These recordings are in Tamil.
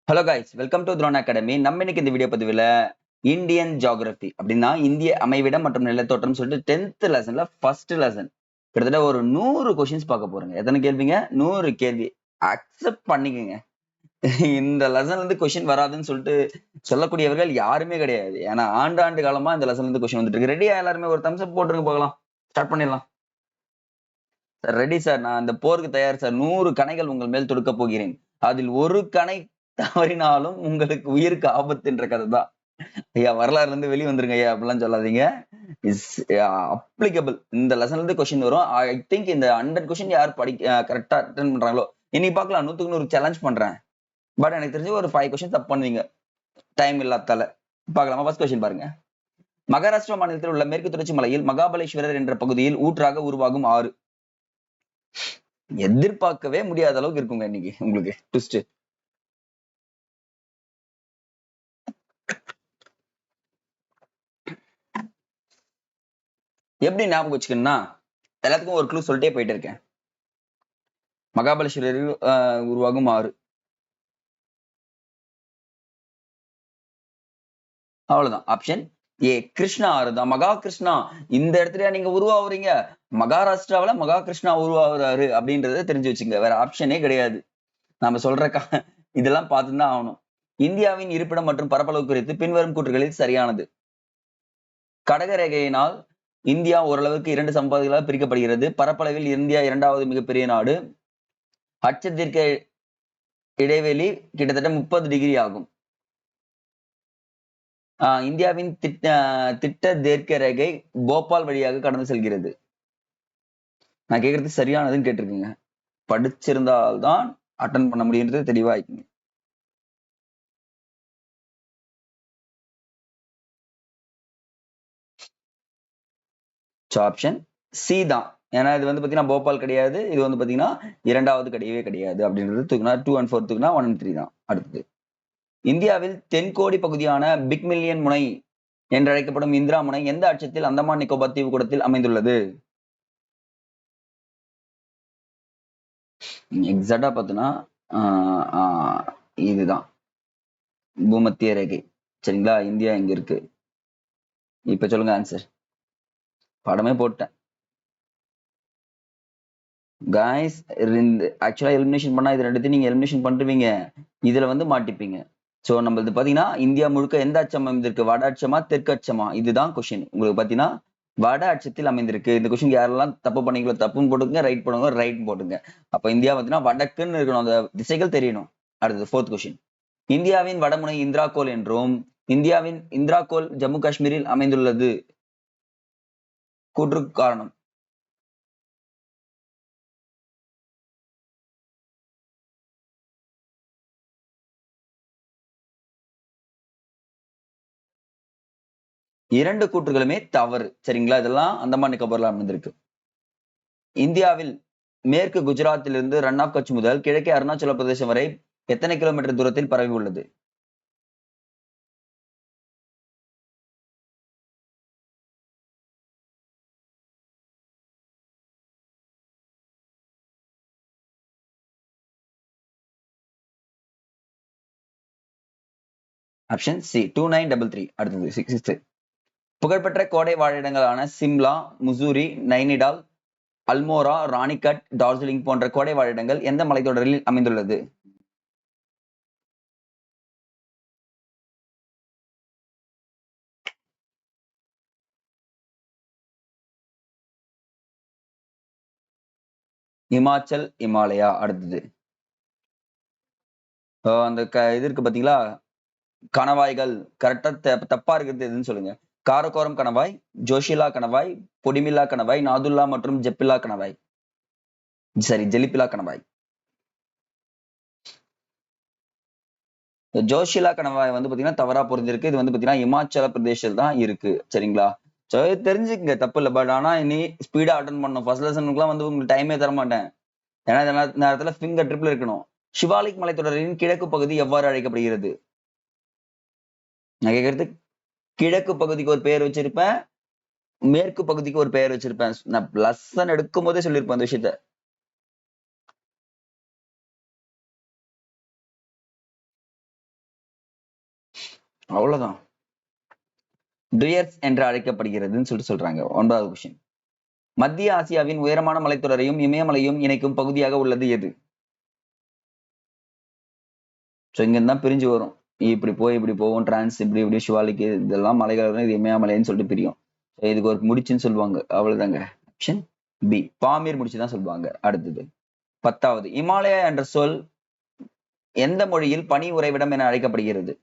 Hello guys, welcome to Throne Academy. நம்ம இன்னைக்கு இந்த வீடியோ பதிவில் இந்தியன் ஜியோகிராஃபி அப்படின்னா இந்திய அமைவிடம் மற்றும் நிலத்தோற்றம் சொல்லிட்டு 10th லெசன்ல ஃபர்ஸ்ட் லெசன் கிட்டத்தட்ட ஒரு 100 கொஸ்டின்ஸ் பார்க்க போறோங்க. எத்தனை கேள்விங்க? 100 கேள்வி. அக்செப்ட் பண்ணிக்கோங்க. இந்த லெசன்ல இருந்து கொஸ்டின் வராதுன்னு சொல்லிட்டு சொல்லக்கூடியவர்கள் யாருமே கிடையாது. ஏன்னா ஆண்டாண்டு காலமா இந்த லெசன்ல இருந்து கொஸ்டின் வந்துட்டு இருக்கு. ரெடியா எல்லாருமே ஒரு தம்ஸ் அப் போட்டுருங்க, பார்க்கலாம். ஸ்டார்ட் பண்ணிடலாம். சார் ரெடி சார், நான் இந்த போருக்கு தயார் சார். 100 கணைகள் உங்கள் மேல் தொடுக்க போகிறேன். அதில் ஒரு கணை தவறினாலும் உங்களுக்கு உயிருக்கு ஆபத்துன்ற கதை தான். ஐயா வரலாறுல இருந்து வெளியே வந்துருங்க ஐயா அப்படிலாம் சொல்லாதீங்க. Is applicable. இந்த லெசன்ல இருந்து கொஸ்டின் வரும். ஐ திங்க் இந்த 100 கொஸ்டின் யார் கரெக்டா அட்டென்ட் பண்றாங்களோ இன்னைக்கு பார்க்கலாம். 100க்கு 100 சேலஞ்ச் பண்றேன். பட் எனக்கு தெரிஞ்சு ஒரு 5 கொஸ்டின் தப்பு பண்ணுவீங்க, டைம் இல்லாதால. பார்க்கலாமா? ஃபர்ஸ்ட் கொஸ்டின் பாருங்க. மகாராஷ்டிரா மாநிலத்தில் உள்ள மேற்கு தொடர்ச்சி மலையில் மகாபலேஸ்வரர் என்ற பகுதியில் ஊற்றாக உருவாகும் ஆறு. எதிர்பார்க்கவே முடியாத அளவுக்கு இருக்குங்க இன்னைக்கு உங்களுக்கு ட்விஸ்ட். எப்படி ஞாபகம் வச்சுக்கணும்னா, எல்லாத்துக்கும் ஒரு க்ளூ சொல்லிட்டே போயிட்டு இருக்கேன். மகாபலேஸ்வரரில் உருவாகும் ஆறு, அவ்வளவுதான். ஆப்ஷன் ஏ கிருஷ்ணா ஆறு தான். மகா கிருஷ்ணா இந்த இடத்துல நீங்க உருவாகுறீங்க. மகாராஷ்டிராவில மகா கிருஷ்ணா உருவாகுறாரு அப்படின்றத தெரிஞ்சு வச்சுங்க. வேற ஆப்ஷனே கிடையாது. நாம சொல்ற இதெல்லாம் பார்த்துதான் ஆகணும். இந்தியாவின் இருப்பிடம் மற்றும் பரப்பளவு குறித்து பின்வரும் கூற்றுகளில் சரியானது. கடகரேகையினால் இந்தியா ஓரளவுக்கு 2 சமபகுதிகளாக பிரிக்கப்படுகிறது. பரப்பளவில் இந்தியா 2வது மிகப்பெரிய நாடு. அச்சத்திற்கு இடைவெளி கிட்டத்தட்ட 30 டிகிரி ஆகும். இந்தியாவின் திட்ட தீர்க்க ரேகை போபால் வழியாக கடந்து செல்கிறது. நான் கேட்கறது சரியானதுன்னு கேட்டிருக்கீங்க. படிச்சிருந்தால்தான் அட்டன் பண்ண முடியுன்றது தெளிவாய்க்குங்க. ஆப்ஷன் சி தான். ஏன்னா இது வந்து பாத்தீங்கன்னா போபால் கிடையாது. இது வந்து பாத்தீங்கன்னா 2வது கிடையவே கிடையாது அப்படின்றது தூக்குனா 2 and 4 தூக்குனா 1 and 3 தான். அடுத்தது, இந்தியாவில் தென்கோடி பகுதியான பிக் மில்லியன் முனை என்று அழைக்கப்படும் இந்திரா முனை எந்த அட்சத்தில் அந்தமான் நிக்கோபார் தீவுக்கூடத்தில் அமைந்துள்ளது? எக்ஸாக்டா பார்த்தோன்னா இதுதான் பூமத்திய ரேகை. சரிங்களா? இந்தியா இங்க இருக்கு. இப்ப சொல்லுங்க ஆன்சர். படமே போட்டேன் காய்ஸ். ஆக்சுவலா எலிமினேஷன் பண்ணா இது ரெண்டுத்தையும் நீங்க எலிமினேஷன் பண்ணுவீங்க. இதுல வந்து மாட்டிப்பீங்க. சோ நம்ம இது பாத்தீங்கன்னா இந்தியா முழுக்க எந்த அச்சம் அமைந்திருக்கு? வட அச்சமா தெற்கு அச்சமா? இதுதான் கொஸ்டின். உங்களுக்கு பாத்தீங்கன்னா வட அச்சத்தில் அமைந்திருக்கு. இந்த கொஸ்டின் யாரெல்லாம் தப்பு பண்ணீங்களோ தப்புன்னு போட்டுங்க, ரைட் பண்ணுங்க, ரைட் போட்டுங்க. அப்ப இந்தியா பாத்தீங்கன்னா வடக்குன்னு இருக்கணும், அந்த திசைகள் தெரியணும். அடுத்தது 4th கொஸ்டின். இந்தியாவின் வடமுனை இந்திரா கோல் என்றும் இந்தியாவின் இந்திரா கோல் ஜம்மு காஷ்மீரில் அமைந்துள்ளது கூற்று காரணம். இரண்டு கூற்றுகளுமே தவறு. சரிங்களா? இதெல்லாம் அந்தமான் நிக்கோபார்ல அமைந்திருக்கு. இந்தியாவில் மேற்கு குஜராத்திலிருந்து ரன் ஆஃப் கட்ச் முதல் கிழக்கே அருணாச்சல பிரதேசம் வரை எத்தனை கிலோமீட்டர் தூரத்தில் பரவி உள்ளது? Option C 2933. அடுத்தது 6. புகழ்பெற்ற கோடை வாழிடங்களான சிம்லா, முசூரி, நைனிடால், அல்மோரா, ராணிகட், டார்ஜிலிங் போன்ற கோடை வாழிடங்கள் எந்த மலைத்தொடரில் அமைந்துள்ளது? இமாச்சல், இமாலயா. அடுத்தது, அந்த இது இருக்கு பாத்தீங்களா, கணவாய்கள். கரெக்டா தப்பா இருக்கிறது எதுன்னு சொல்லுங்க. காரக்கோரம் கணவாய், ஜோஷிலா கணவாய், பொடிமில்லா கணவாய், நாதுல்லா மற்றும் ஜெப்பிலா கணவாய். சரி, ஜெலிபிலா கணவாய். ஜோஷிலா கணவாய் வந்து பாத்தீங்கன்னா தவறா பொருந்திருக்கு. இது வந்து பாத்தீங்கன்னா இமாச்சல பிரதேசத்தில் தான் இருக்கு. சரிங்களா? சோ தெரிஞ்சுக்கங்க, தப்பு இல்லை. பட் ஆனா இனி ஸ்பீடா அட்டன் பண்ணணும். ஃபர்ஸ்ட் லெசனுக்குலாம் வந்து உங்களுக்கு டைமே தர மாட்டேன். ஏன்னா இந்த நேரத்துல ஃபிங்கர் ட்ரிப்ல இருக்கணும். சிவாலிக் மலைத்தொடரின் கிழக்கு பகுதி எவ்வாறு அழைக்கப்படுகிறது? நான் கேட்கறது, கிழக்கு பகுதிக்கு ஒரு பெயர் வச்சிருப்பேன், மேற்கு பகுதிக்கு ஒரு பெயர் வச்சிருப்பேன். நான் லெசன் எடுக்கும் போதே சொல்லியிருப்பேன் அந்த விஷயத்த. அவ்வளவுதான். டுயர்ஸ் என்று அழைக்கப்படுகிறதுன்னு சொல்றாங்க. 9வது கொஸ்டின். மத்திய ஆசியாவின் உயரமான மலைத்தொடரையும் இமயமலையும் இணைக்கும் பகுதியாக உள்ளது எது? சோ இங்க தான் பிரிஞ்சு வரும். இப்படி போய் இப்படி போகும், டிரான்ஸ் இப்படி இப்படி சிவாலிக்கு இதெல்லாம் மலைகள், இது இமயமலைன்னு சொல்லிட்டு பிரியும். இதுக்கு ஒரு முடிச்சுன்னு சொல்லுவாங்க. அவ்வளவுதாங்க. ஆப்ஷன் பி, பாமீர் முடிச்சுதான் சொல்லுவாங்க. அடுத்தது 10வது. இமாலயா என்ற சொல் எந்த மொழியில் பனி உறைவிடம் என அழைக்கப்படுகிறது?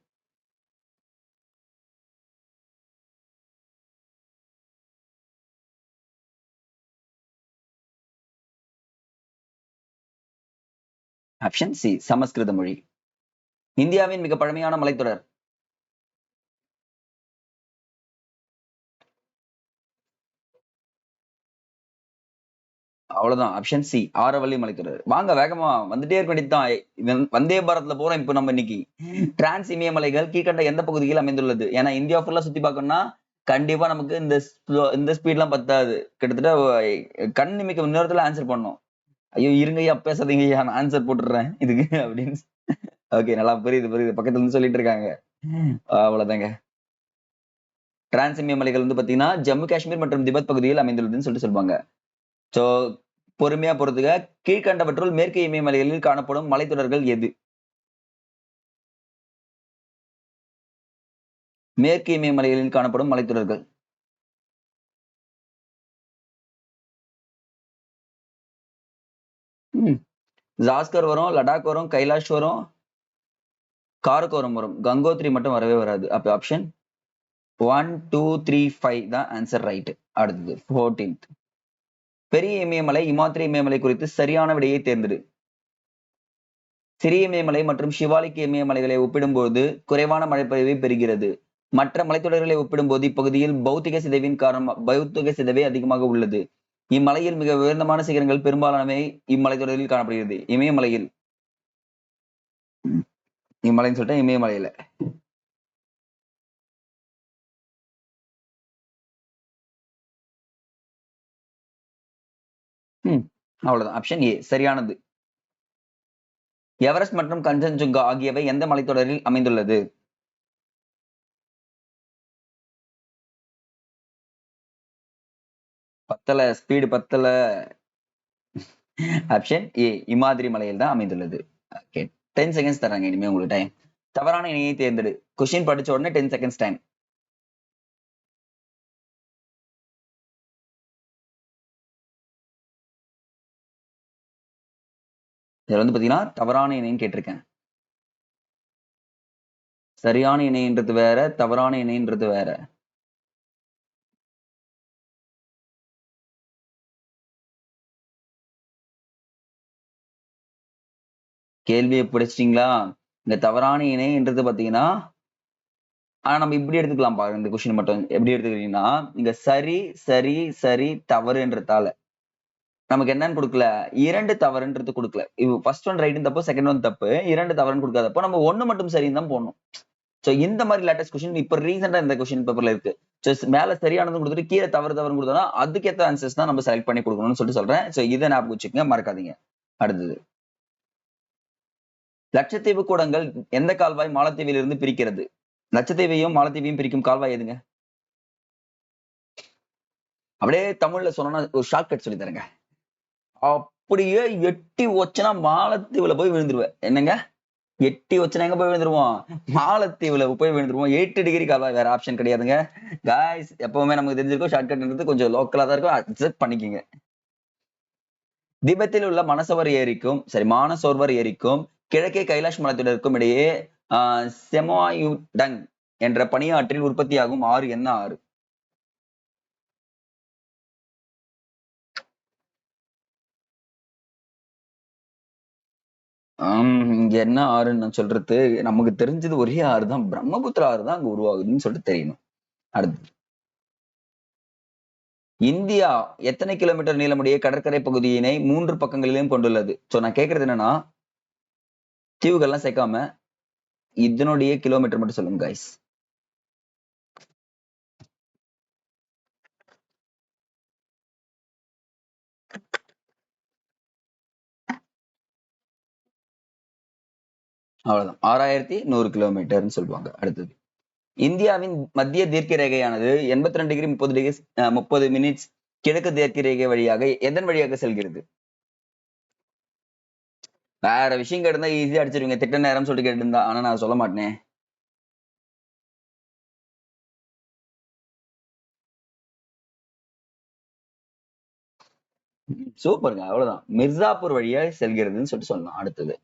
ஆப்ஷன் சி, சமஸ்கிருத மொழி. இந்தியாவின் மிக பழமையான மலைத்தொடர்? அவ்வளவுதான். ஆப்ஷன் சி, ஆரவல்லி மலைத்தொடர். வாங்க வேகமா வந்துட்டே இருக்க வேண்டியதுதான். வந்தே பாரத்ல போறோம் இப்ப நம்ம இன்னைக்கு. டிரான்ஸ் இமயமலைகள் கீழ்கண்ட எந்த பகுதியில் அமைந்துள்ளது? ஏன்னா இந்தியா ஃபுல்லா சுத்தி பார்க்கணும்னா கண்டிப்பா நமக்கு இந்த ஸ்பீட்லாம் பத்தாது. கிட்டத்தட்ட கண் நிமிக்க நேரத்துல ஆன்சர் பண்ணணும். ஐயோ இருங்கய்யா பேசாதீங்கய்யா, நான் ஆன்சர் போட்டுடுறேன் இதுக்கு அப்படின்னு. ஓகே, நல்லா புரியுது புரியுது. பக்கத்துல இருந்து சொல்லிட்டு இருக்காங்க. அவ்வளவுதாங்க. டிரான்ஸ் இமயமலைகள் வந்து பாத்தீங்கன்னா ஜம்மு காஷ்மீர் மற்றும் திபெத் பகுதியில் அமைந்துள்ளதுன்னு சொல்லுவாங்க. சோ பொறுமையா பொறுத்துக்க. கீழ்கண்டவற்றுள் மேற்கு இமயமலைகளில் காணப்படும் மலைத்தொடர்கள் எது? மேற்கு இமயமலைகளில் காணப்படும் மலைத்தொடர்கள். ஜாஸ்கர் வரும், லடாக் வரும், கைலாஷ் வரும், காரகோரம் வரும். கங்கோத்ரி மட்டும் வரவே வராது. அப்ப ஆப்ஷன் 1, 2, 3, 5 தான் ஆன்சர் ரைட். அடுத்தது 14th. பெரிய இமயமலை, இமாத்திரி இமயமலை குறித்து சரியான விடையை தேர்ந்தெடு. சிறிய இமயமலை மற்றும் சிவாலிக் இமயமலைகளை ஒப்பிடும்போது குறைவான மழைப்பொழிவை பெறுகிறது. மற்ற மலைத்தொடர்களை ஒப்பிடும்போது இப்பகுதியில் பௌத்திக சிதைவே அதிகமாக உள்ளது. இம்மலையில் மிக உயர்ந்தமான சிகரங்கள் பெரும்பாலானவை இம்மலைத்தொடரில் காணப்படுகிறது. இமயமலையில் இம்மலைன்னு சொல்லிட்டு இமயமலையில அவ்வளவுதான். ஆப்ஷன் ஏ சரியானது. எவரெஸ்ட் மற்றும் கஞ்சன்சுங்கா ஆகியவை எந்த மலைத்தொடரில் அமைந்துள்ளது? பத்தல, ஸ்பீடு பத்தல. ஆப்ஷன் ஏ, இமாதிரி மலையில் தான் அமைந்துள்ளது. ஓகே, 10 செகண்ட்ஸ் தராங்க இனிமே உங்களுக்கு டைம். தவறான இணையை தேர்ந்தெடு. கொஸ்டின் படிச்ச உடனே 10 செகண்ட்ஸ் டைம். இதுல வந்து பாத்தீங்கன்னா தவறான இணைன்னு கேட்டிருக்கேன். சரியான இணைன்றது வேற, தவறான இணைன்றது வேற. கேள்வியை படிச்சிட்டீங்களா? இந்த தவறான இணைன்றது பாத்தீங்கன்னா, ஆனா நம்ம இப்படி எடுத்துக்கலாம் பாருங்க. இந்த கொஸ்டின் மட்டும் எப்படி எடுத்துக்கிட்டீங்கன்னா, இங்க சரி சரி சரி தவறுன்றதால நமக்கு என்னன்னு கொடுக்கல, 2 தவறுன்றது கொடுக்கல. ஃபர்ஸ்ட் ஒன் ரைட்னு தப்பு, செகண்ட் ஒன் தப்பு, 2 தவறுன்னு கொடுக்காதப்போ நம்ம 1 மட்டும் சரின்னு தான் போடணும். சோ இந்த மாதிரி லேட்டஸ்ட் கொஸ்டின் இப்ப ரீசெண்டா இந்த கொஸ்டின் பேப்பர்ல இருக்கு. சோ மேல சரியானதும் கொடுத்துட்டு கீழே தவறு தவறுன்னு கொடுத்தா அதுக்கேற்ற ஆன்சர்ஸ் தான் நம்ம செலக்ட் பண்ணி கொடுக்கணும்னு சொல்றேன். சோ இதை ஞாபகம் வச்சுக்கோங்க, மறக்காதீங்க. அடுத்தது, லட்சத்தீவு கூடங்கள் எந்த கால்வாய் மாலத்தீவில் இருந்து பிரிக்கிறது? லட்சத்தீவையும் மாலத்தீவையும் பிரிக்கும் கால்வாய் எதுங்க? அப்படியே தமிழ்ல சொன்னா ஒரு ஷார்ட் கட் சொல்லி தரேங்க. அப்படியே எட்டி வச்சனா மாலத்தீவுல போய் விழுந்துருவேன். என்னங்க, எட்டி வச்சுனா எங்க போய் விழுந்துருவோம்? மாலத்தீவுல போய் விழுந்துருவோம். 8 டிகிரி கால்வாய், வேற ஆப்ஷன் கிடையாதுங்க. காய்ஸ் எப்பவுமே நமக்கு தெரிஞ்சிருக்கும், ஷார்ட்கட்ன்றது கொஞ்சம் லோக்கலா தான் இருக்கும், அட்ஜஸ்ட் பண்ணிக்கோங்க. திபெத்தில் உள்ள மானசோர்வர் ஏரிக்கும் கிழக்கே கைலாஷ் மலைத்தொடருக்கும் இடையே செமாயுடங் என்ற பனியாற்றில் உற்பத்தியாகும் ஆறு என்ன ஆறு? இங்க என்ன ஆறுன்னு நான் சொல்றது, நமக்கு தெரிஞ்சது ஒரே ஆறு தான், பிரம்மபுத்திரா ஆறு தான் அங்க உருவாகுதுன்னு சொல்லிட்டு தெரியணும். அடுத்து, இந்தியா எத்தனை கிலோமீட்டர் நீளமுடைய கடற்கரை பகுதியினை 3 பக்கங்களிலும் கொண்டுள்ளது? சோ நான் கேக்குறது என்னன்னா, தீவுகள்லாம் சேர்க்காம இதனுடைய கிலோமீட்டர் மட்டும் சொல்லுங்க கைஸ். அவ்வளவுதான், 6100 கிலோமீட்டர்னு சொல்லுவாங்க. அடுத்தது, இந்தியாவின் மத்திய தீர்க்க ரேகையானது 82 டிகிரி 30 மினிட்ஸ் கிழக்கு தீர்க்க ரேகை வழியாக எதன் வழியாக செல்கிறது? வேற விஷயம் கேட்டிருந்தா ஈஸியா அடிச்சிருவீங்க. திட்ட நேரம் சொல்லிட்டு கேட்டிருந்தா. ஆனா நான் சொல்ல மாட்டேனே. சூப்பருங்க. அவ்வளவுதான். மிர்சாப்பூர் வழியா செல்கிறதுன்னு சொல்லிட்டு சொல்லலாம். அடுத்தது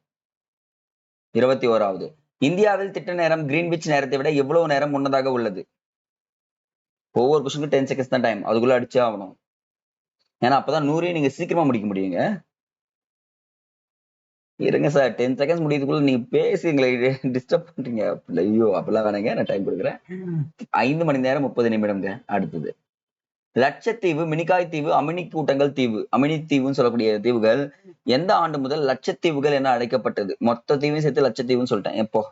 21வது. இந்தியாவில் திட்ட நேரம் கிரீன்விச் நேரத்தை விட எவ்வளவு நேரம் முன்னதாக உள்ளது? ஒவ்வொரு கொஸ்டினுக்கும் 10 செகண்ட்ஸ் தான் டைம். அதுக்குள்ள அடிச்சே ஆகணும். ஏன்னா அப்பதான் 100 நீங்க சீக்கிரமா முடிக்க முடியுங்க. இருங்க சார், 10 செகண்ட்ஸ் முடியறதுக்குள்ள நீங்க பேசுங்களே, டிஸ்டர்ப் பண்றீங்க. ஐயோ அப்படிலாம் வேணாங்க, நான் டைம் கொடுக்குறேன். 5 மணி நேரம் 30 நிமிடம்ங்க. அடுத்தது லட்சத்தீவு, மினிகாய் தீவு, அமினி கூட்டங்கள் தீவு, அமினி தீவுன்னு சொல்லக்கூடிய தீவுகள் எந்த ஆண்டு முதல் லட்சத்தீவுகள் என அழைக்கப்பட்டது? மொத்த தீவையும் சேர்த்து லட்சத்தீவுன்னு சொல்லிட்டேன். எப்போ?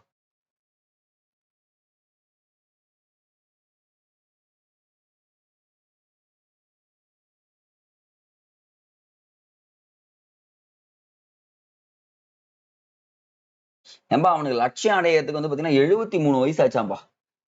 ஏன்பா அவனுக்கு லட்சியம் அடையறதுக்கு வந்து பாத்தீங்கன்னா 73 வயசு ஆச்சாம்பா.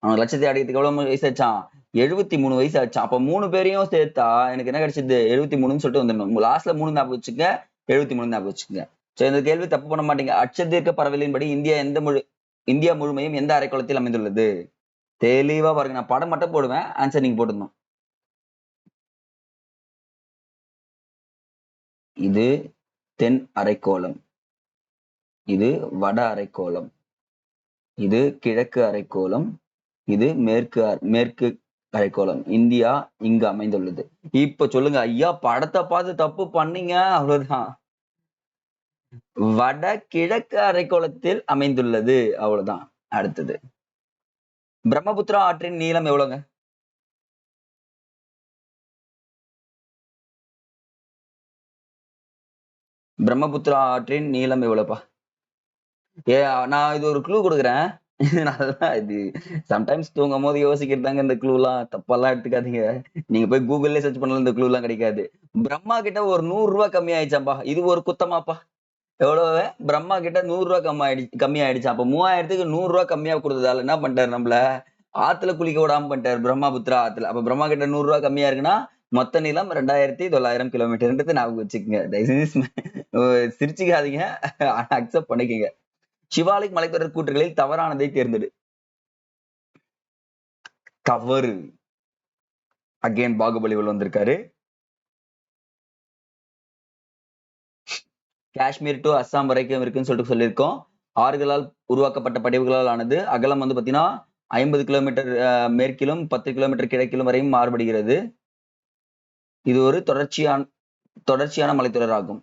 அவனுக்கு லட்சத்தை அடையறதுக்கு எவ்வளவு வயசு ஆச்சான்? 73 வயசு ஆச்சான். அப்ப 3 பேரையும் சேர்த்தா எனக்கு என்ன கிடைச்சது? 73ன்னு சொல்லிட்டு வந்துடணும். லாஸ்ட்ல 3 ஞாபகம் வச்சுக்க, 73 ஞாபகம் வச்சுக்கோங்க. சோ இந்த கேள்வி தப்பு பண்ண மாட்டீங்க. அச்சதீர்க்க பரவலின்படி இந்தியா முழுமையும் எந்த அரைக்கோளத்தில் அமைந்துள்ளது? தெளிவா பாருங்க. நான் படம் மட்டும் போடுவேன், ஆன்சர் நீங்க போட்டுடணும். இது தென் அரைக்கோளம், இது வட அரைக்கோளம், இது கிழக்கு அரைக்கோளம், இது மேற்கு அரைக்கோளம். இந்தியா இங்கு அமைந்துள்ளது. இப்ப சொல்லுங்க ஐயா, படத்தை பார்த்து தப்பு பண்ணீங்க அவ்வளவுதான். வட கிழக்கு அரைக்கோளத்தில் அமைந்துள்ளது, அவ்வளவுதான். அடுத்தது பிரம்மபுத்திரா ஆற்றின் நீளம் எவ்வளவுங்க? பிரம்மபுத்திரா ஆற்றின் நீளம் எவ்வளவுப்பா? ஏ, நான் இது ஒரு க்ளூ கொடுக்குறேன். நல்லா இது சம்டைம்ஸ் தூங்கும் போது யோசிக்கிறதாங்க இந்த க்ளூ எல்லாம். தப்பெல்லாம் எடுத்துக்காதீங்க. நீங்க போய் கூகுள்ல சர்ச் பண்ணலாம், இந்த க்ளூ எல்லாம் கிடைக்காது. பிரம்மா கிட்ட ஒரு 100 ரூபாய் கம்மி ஆயிடுச்சாம்பா. இது ஒரு குத்தமாப்பா. எவ்வளவு? பிரம்மா கிட்ட 100 ரூபாய் கம்மி ஆயிடுச்சு. அப்ப 3000க்கு 100 ரூபாய் கம்மியா கொடுத்ததால என்ன பண்ணிட்டாரு? நம்மள ஆத்துல குளிக்க விடாம பண்ணிட்டாரு. பிரம்மபுத்திரா ஆத்துல. அப்ப பிரம்மா கிட்ட 100 ரூபாய் கம்மியா இருக்குன்னா மொத்த நீளம் 2900 கிலோமீட்டர்ன்றது ஞாபகம் வச்சுக்கோங்க. தயவுசெய்து சிரிச்சுக்காதீங்க, அக்செப்ட் பண்ணிக்கங்க. சிவாலிக் மலைத்தொடர் கூற்றுகளில் தவறானதை தேர்ந்தெடு. தவறு. அகைன் பாகுபலி உள்ள வந்திருக்காரு. காஷ்மீர் டு அஸ்ஸாம் வரைக்கும் இருக்குன்னு சொல்லிட்டு சொல்லியிருக்கோம். ஆறுகளால் உருவாக்கப்பட்ட படிவுகளால் ஆனது. அகலம் வந்து பாத்தீங்கன்னா 50 கிலோமீட்டர் மேற்கிலும் 10 கிலோமீட்டர் கிழக்கிலும் வரையும் மாறுபடுகிறது. இது ஒரு தொடர்ச்சியான மலைத்தொடர் ஆகும்.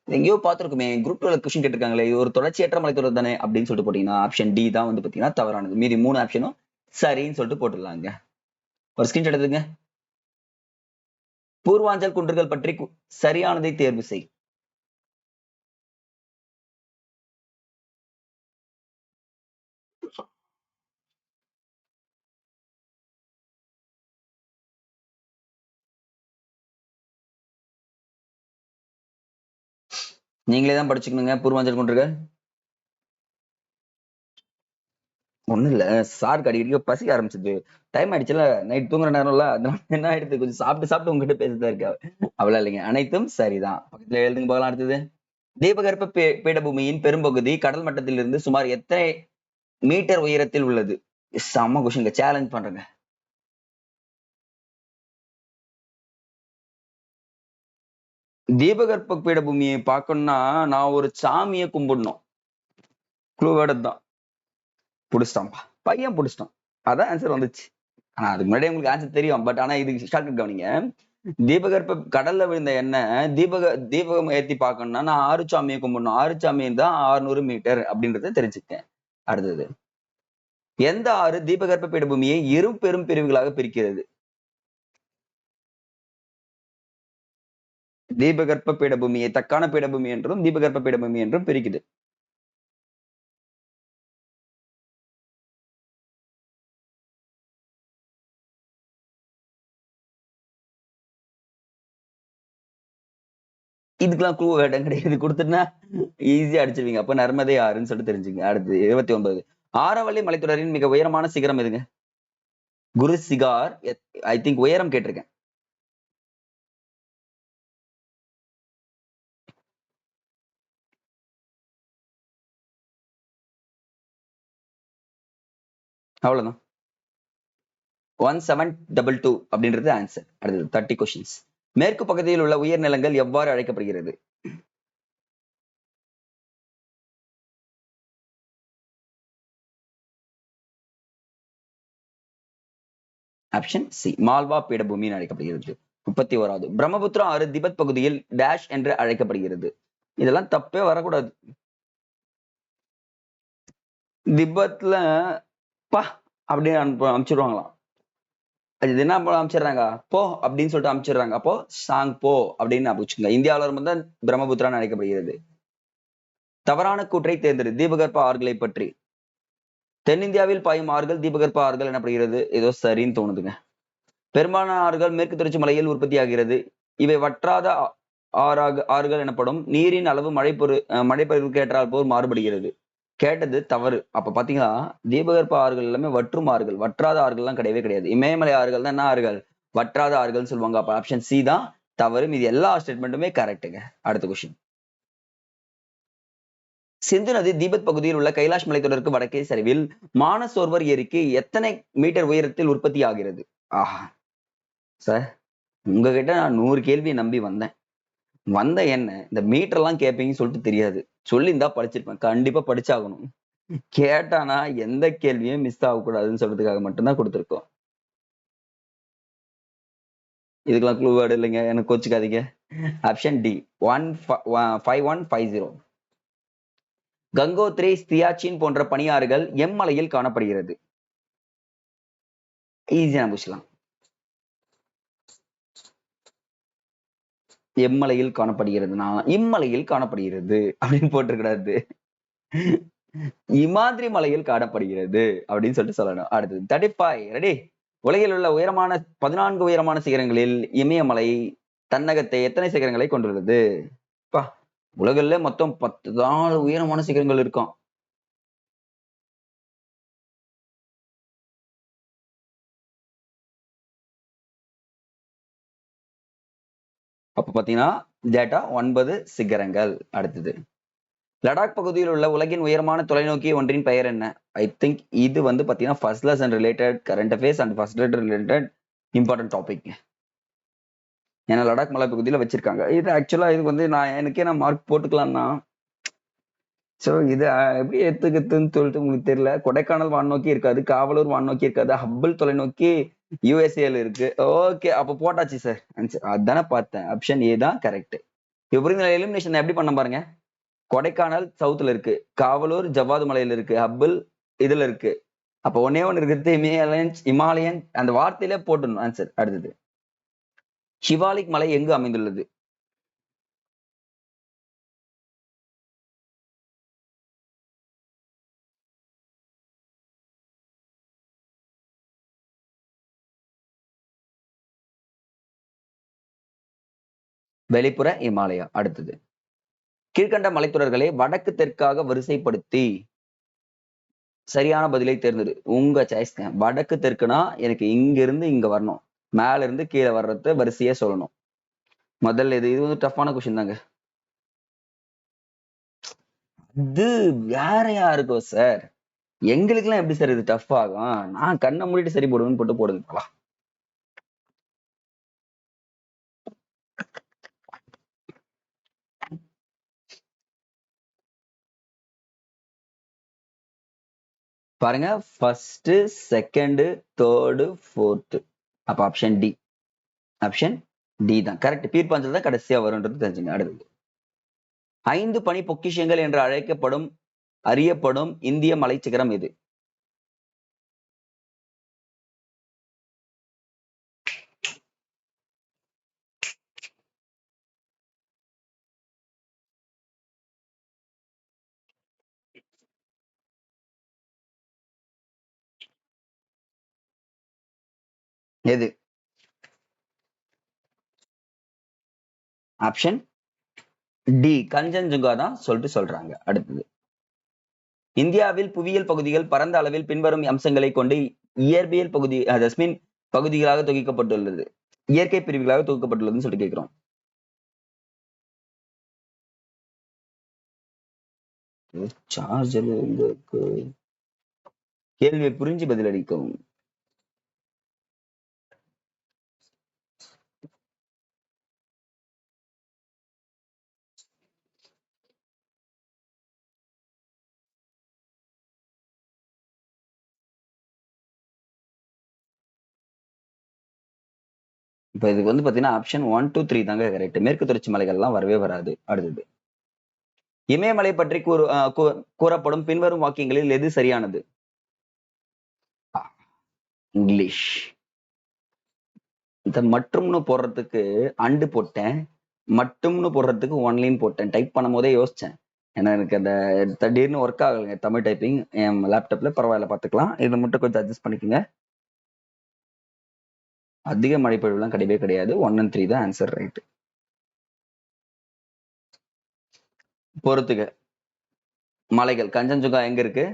எங்கேயோ பார்த்திருக்குமே, குரூப் 2 கொஸ்டின் கேட்டிருக்காங்களே, இது ஒரு தொடர்ச்சியற்ற மலைத்தொடர் தானே அப்படின்னு சொல்லிட்டு போட்டீங்கன்னா ஆப்ஷன் டி தான் வந்து பாத்தீங்கன்னா தவறானது. மீதி 3 ஆப்ஷனும் சரின்னு சொல்லிட்டு போட்டுடலாங்க. ஒரு ஸ்கிரீன்ஷாட் எடுத்துங்க. பூர்வாஞ்சல் குன்றுகள் பற்றி சரியானதை தேர்வு செய். நீங்களே தான் படிச்சுக்கணுங்க. பூர்வாஞ்சல் குன்றுகள் ஒண்ணும் இல்ல, சாருக்கு அடிக்கடிக்க பசிக்க ஆரம்பிச்சது. டைம் ஆயிடுச்சுல, நைட் தூங்குற நேரம்ல, அதனால என்ன ஆயிடுது, கொஞ்சம் சாப்பிட்டு சாப்பிட்டு உங்ககிட்ட பேசிதான் இருக்கா. அவ்வளவு இல்லைங்க, அனைத்தும் சரிதான். பக்கத்துல எழுதுங்க பார்க்கலாம். அடுத்தது தீபகற்ப பீடபூமியின் பெரும்பகுதி கடல் மட்டத்திலிருந்து சுமார் எத்தனை மீட்டர் உயரத்தில் உள்ளது? செம்ம கொஸ்டின், சேலஞ்ச் பண்றேங்க. தீபகற்ப பீடபூமியை பார்க்கணும்னா நான் ஒரு சாமியை கும்பிடணும். க்ளூவேர்டு தான். புடிச்சிட்டான்பா, பையன் புடிச்சிட்டான். அதான் ஆன்சர் வந்துச்சு. ஆனா அதுக்கு முன்னாடி உங்களுக்கு ஆன்சர் தெரியும். பட் ஆனா இதுக்கு ஷார்ட்கட் கவனிங்க. தீபகற்ப கடல்ல விழுந்த எண்ணெய் தீபகம் ஏத்தி பார்க்கணும்னா நான் ஆறுசாமியை கும்பிடணும். ஆறுசாமி தான் 600 மீட்டர் அப்படின்றத தெரிஞ்சுக்கேன். அடுத்தது எந்த ஆறு தீபகற்ப பீடபூமியை இரு பெரும் பிரிவுகளாக பிரிக்கிறது? தீபகற்ப பீடபூமியை தக்கான பீடபூமி என்றும் தீபகற்ப பீடபூமி என்றும் பிரிக்குது. இதுக்கெல்லாம் க்ளூ வேடம் கிடையாது, கொடுத்துட்டுனா ஈஸியா அடிச்சிருவீங்க. அப்ப நர்மதை ஆறுன்னு சொல்லிட்டு தெரிஞ்சுங்க. அடுத்து 29 ஆரவல்லி மலைத்தொடரின் மிக உயரமான சிகரம் எதுங்க? குரு சிகார். ஐ திங்க் உயரம் கேட்டிருக்கேன். அவ்வளவுதான். 1722 அப்படின்றது ஆன்சர். அடுத்தது 30 கொஸ்டின்ஸ். மேற்கு பகுதியில் உள்ள உயர்நிலங்கள் எவ்வாறு அழைக்கப்படுகிறது? ஆப்ஷன் சி, மால்வா பீடபூமின்னு அழைக்கப்படுகிறது. 31வது, பிரம்மபுத்திரா ஆறு திபெத் பகுதியில் டேஷ் என்று அழைக்கப்படுகிறது. இதெல்லாம் தப்பே வரக்கூடாது. திபெத்ல பா அப்படின்னு அனுப்பிச்சிடுவாங்களாம். அது என்ன அனுப்பிச்சிடுறாங்க, போ அப்படின்னு சொல்லிட்டு அனுப்பிச்சிடுறாங்க. அப்போ சாங் போ அப்படின்னு அனுப்பிச்சுங்க. இந்தியாவில இருந்து பிரம்மபுத்திரான்னு அழைக்கப்படுகிறது. தவறான கூற்றை தேர்ந்தெடு. தீபகற்ப ஆறுகளை பற்றி. தென்னிந்தியாவில் பாயும் ஆறுகள் தீபகற்ப ஆறுகள் எனப்படுகிறது. ஏதோ சரின்னு தோணுதுங்க. பெரும்பாலான ஆறுகள் மேற்கு தொடர்ச்சி மலையில் உற்பத்தி ஆகிறது. இவை வற்றாத ஆறுகள் எனப்படும். நீரின் அளவு மழைப்பொருளுக்கு ஏற்றால் போல் மாறுபடுகிறது. கேட்டது தவறு. அப்ப பாத்தீங்கன்னா தீபகற்ப ஆறுகள் எல்லாமே வற்றும் ஆறுகள், வற்றாத ஆறுகள் எல்லாம் கிடையவே கிடையாது. இமயமலை ஆறுகள் தான் என்ன ஆறுகள்? வற்றாத ஆறுகள் சொல்லுவாங்க. அப்ப ஆப்ஷன் சி தான் தவறு. இது எல்லா ஸ்டேட்மெண்ட்டுமே கரெக்டுங்க. அடுத்த கொஸ்டின். சிந்து நதி திபெத் பகுதியில் உள்ள கைலாஷ் மலைத்தொடருக்கு வடக்கே சரிவில் மானசோர்வர் ஏரிக்கு எத்தனை மீட்டர் உயரத்தில் உற்பத்தி ஆகிறது? ஆஹா சார், உங்ககிட்ட நான் 100 கேள்வியை நம்பி வந்த என்ன இந்த மீட்டர் எல்லாம் கேட்பீங்கன்னு சொல்லிட்டு தெரியாது. சொல்லியிருந்தா படிச்சிருப்பேன். கண்டிப்பா படிச்சாகணும். கேட்டானா எந்த கேள்வியும் மிஸ் ஆகக்கூடாதுன்னு சொல்றதுக்காக மட்டும்தான் கொடுத்துருக்கோம். இதுக்கெல்லாம் க்ளூ வேர்டு இல்லைங்க, எனக்கு கோச்சுக்காதீங்க. Option D 5150. கங்கோத்ரி, சியாச்சின் போன்ற பனியாறுகள் எம்மலையில் காணப்படுகிறது. ஈஸியா புடிச்சலாம். எம்மலையில் காணப்படுகிறதுனா இம்மலையில் காணப்படுகிறது அப்படின்னு போட்டிருக்கிறாரு. இமாதிரி மலையில் காணப்படுகிறது அப்படின்னு சொல்லிட்டு சொல்லணும். அடுத்தது 35. ரெடி? உலகில் உள்ள 14 உயரமான சிகரங்களில் இமயமலை தன்னகத்தை எத்தனை சிகரங்களை கொண்டுள்ளது? உலகில மொத்தம் 14 உயரமான சிகரங்கள் இருக்கும். அப்ப பாத்தீங்கன்னா டேட்டா 9 சிகரங்கள். அடுத்தது, லடாக் பகுதியில் உள்ள உலகின் உயரமான தொலைநோக்கி ஒன்றின் பெயர் என்ன? ஐ திங்க் இது வந்து பாத்தீங்கன்னா first lesson related current affairs and first related important topic. ஏன்னா லடாக் மலை பகுதியில வச்சிருக்காங்க. இது ஆக்சுவலா இது வந்து நான் மார்க் போட்டுக்கலாம் தான். சோ இது எப்படி எடுத்துக்கிறதுன்னு சொல்லிட்டு உங்களுக்கு தெரியல. கொடைக்கானல் வானோக்கி இருக்காது, காவலூர் வானோக்கி இருக்காது, ஹப்பிள் தொலைநோக்கி யூஎஸ்ஏல இருக்கு. ஓகே, அப்ப போட்டாச்சு சார். அதானே பார்த்தேன். ஆப்ஷன் ஏ தான் கரெக்ட். இப்படி எலிமினேஷன் எப்படி பண்ண பாருங்க. கொடைக்கானல் சவுத்துல இருக்கு, காவலூர் ஜவ்வாது மலையில இருக்கு, ஹப்பிள் இதுல இருக்கு. அப்ப ஒன்னே ஒண்ணு இருக்கிறது இமாலயன் அந்த வார்த்தையிலே போட்டுடணும் ஆன்சர். அடுத்தது, சிவாலிக் மலை எங்கு அமைந்துள்ளது? வெளிப்புற இமாலயா. அடுத்தது, கீழ்கண்ட மலைத்தொடர்களை வடக்கு தெற்காக வரிசைப்படுத்தி சரியான பதிலை தேர்ந்தெடு. உங்க சாய்ஸ்ங்க. வடக்கு தெற்குனா எனக்கு இங்க இருந்து இங்க வரணும், மேல இருந்து கீழே வர்றத வரிசையா சொல்லணும். முதல்ல இது வந்து டஃப்பான கொஸ்டின் தாங்க. இது வேறையா இருக்கும் சார். எங்களுக்கு எல்லாம் எப்படி சார் இது டஃப் ஆகும்? நான் கண்ணை மூடிட்டு சரி போடுவேன்னு போட்டு போடுதுங்களா. பாருங்க, ஃபர்ஸ்ட், செகண்ட், தேர்டு, ஃபோர்த். அப்ப ஆப்ஷன் டி. ஆப்ஷன் டி தான் கரெக்ட். பீர்பாஞ்சல் தான் கடைசியா வரும்ன்றது தெரிஞ்சுங்க. அடுத்தது, 5 பனி பொக்கிஷங்கள் என்று அறியப்படும் இந்திய மலைச்சிகரம் எது? எது? ஆப்ஷன் டி, கஞ்சன்ஜுங்கா தான் சொல்லிட்டு சொல்றாங்க. அடுத்தது, இந்தியாவில் புவியியல் பகுதிகள் பரந்த அளவில் பின்வரும் அம்சங்களை கொண்டு இயற்பியல் பகுதி தஸ்மின் பகுதிகளாக தொகுக்கப்பட்டுள்ளது, இயற்கை பிரிவுகளாக தொகுக்கப்பட்டுள்ளதுன்னு சொல்லிட்டு கேட்கிறோம். சார்ஜர் கேள்வியை புரிஞ்சு பதிலளிக்கவும். இப்ப இதுக்கு வந்து பாத்தீங்கன்னா ஆப்ஷன் 1, 2, 3 தாங்க கரெக்ட். மேற்கு தொடர்ச்சி மலைகள்லாம் வரவே வராது. அடுத்தது, இமயமலை பற்றி கூறப்படும் பின்வரும் வாக்கியங்களில் எது சரியானது? இங்கிலீஷ். இந்த மற்றும்னு போடுறதுக்கு அண்டு போட்டேன், மட்டும்னு போடுறதுக்கு ஒன்லின்னு போட்டேன். டைப் பண்ணும் போதே யோசிச்சேன். ஏன்னா எனக்கு அந்த திடீர்னு ஒர்க் ஆகலைங்க தமிழ் டைப்பிங் என் லேப்டாப்ல. பரவாயில்ல, பாத்துக்கலாம். இதை மட்டும் கொஞ்சம் அட்ஜஸ்ட் பண்ணிக்கோங்க. அதிக மழைப்பொழிவுலாம் கிடையவே கிடையாது. 1 and 3 தான் ஆன்சர் ரைட். பொறுத்துக்க. மலைகள், கஞ்சன்ஜுங்கா எங்க இருக்கு,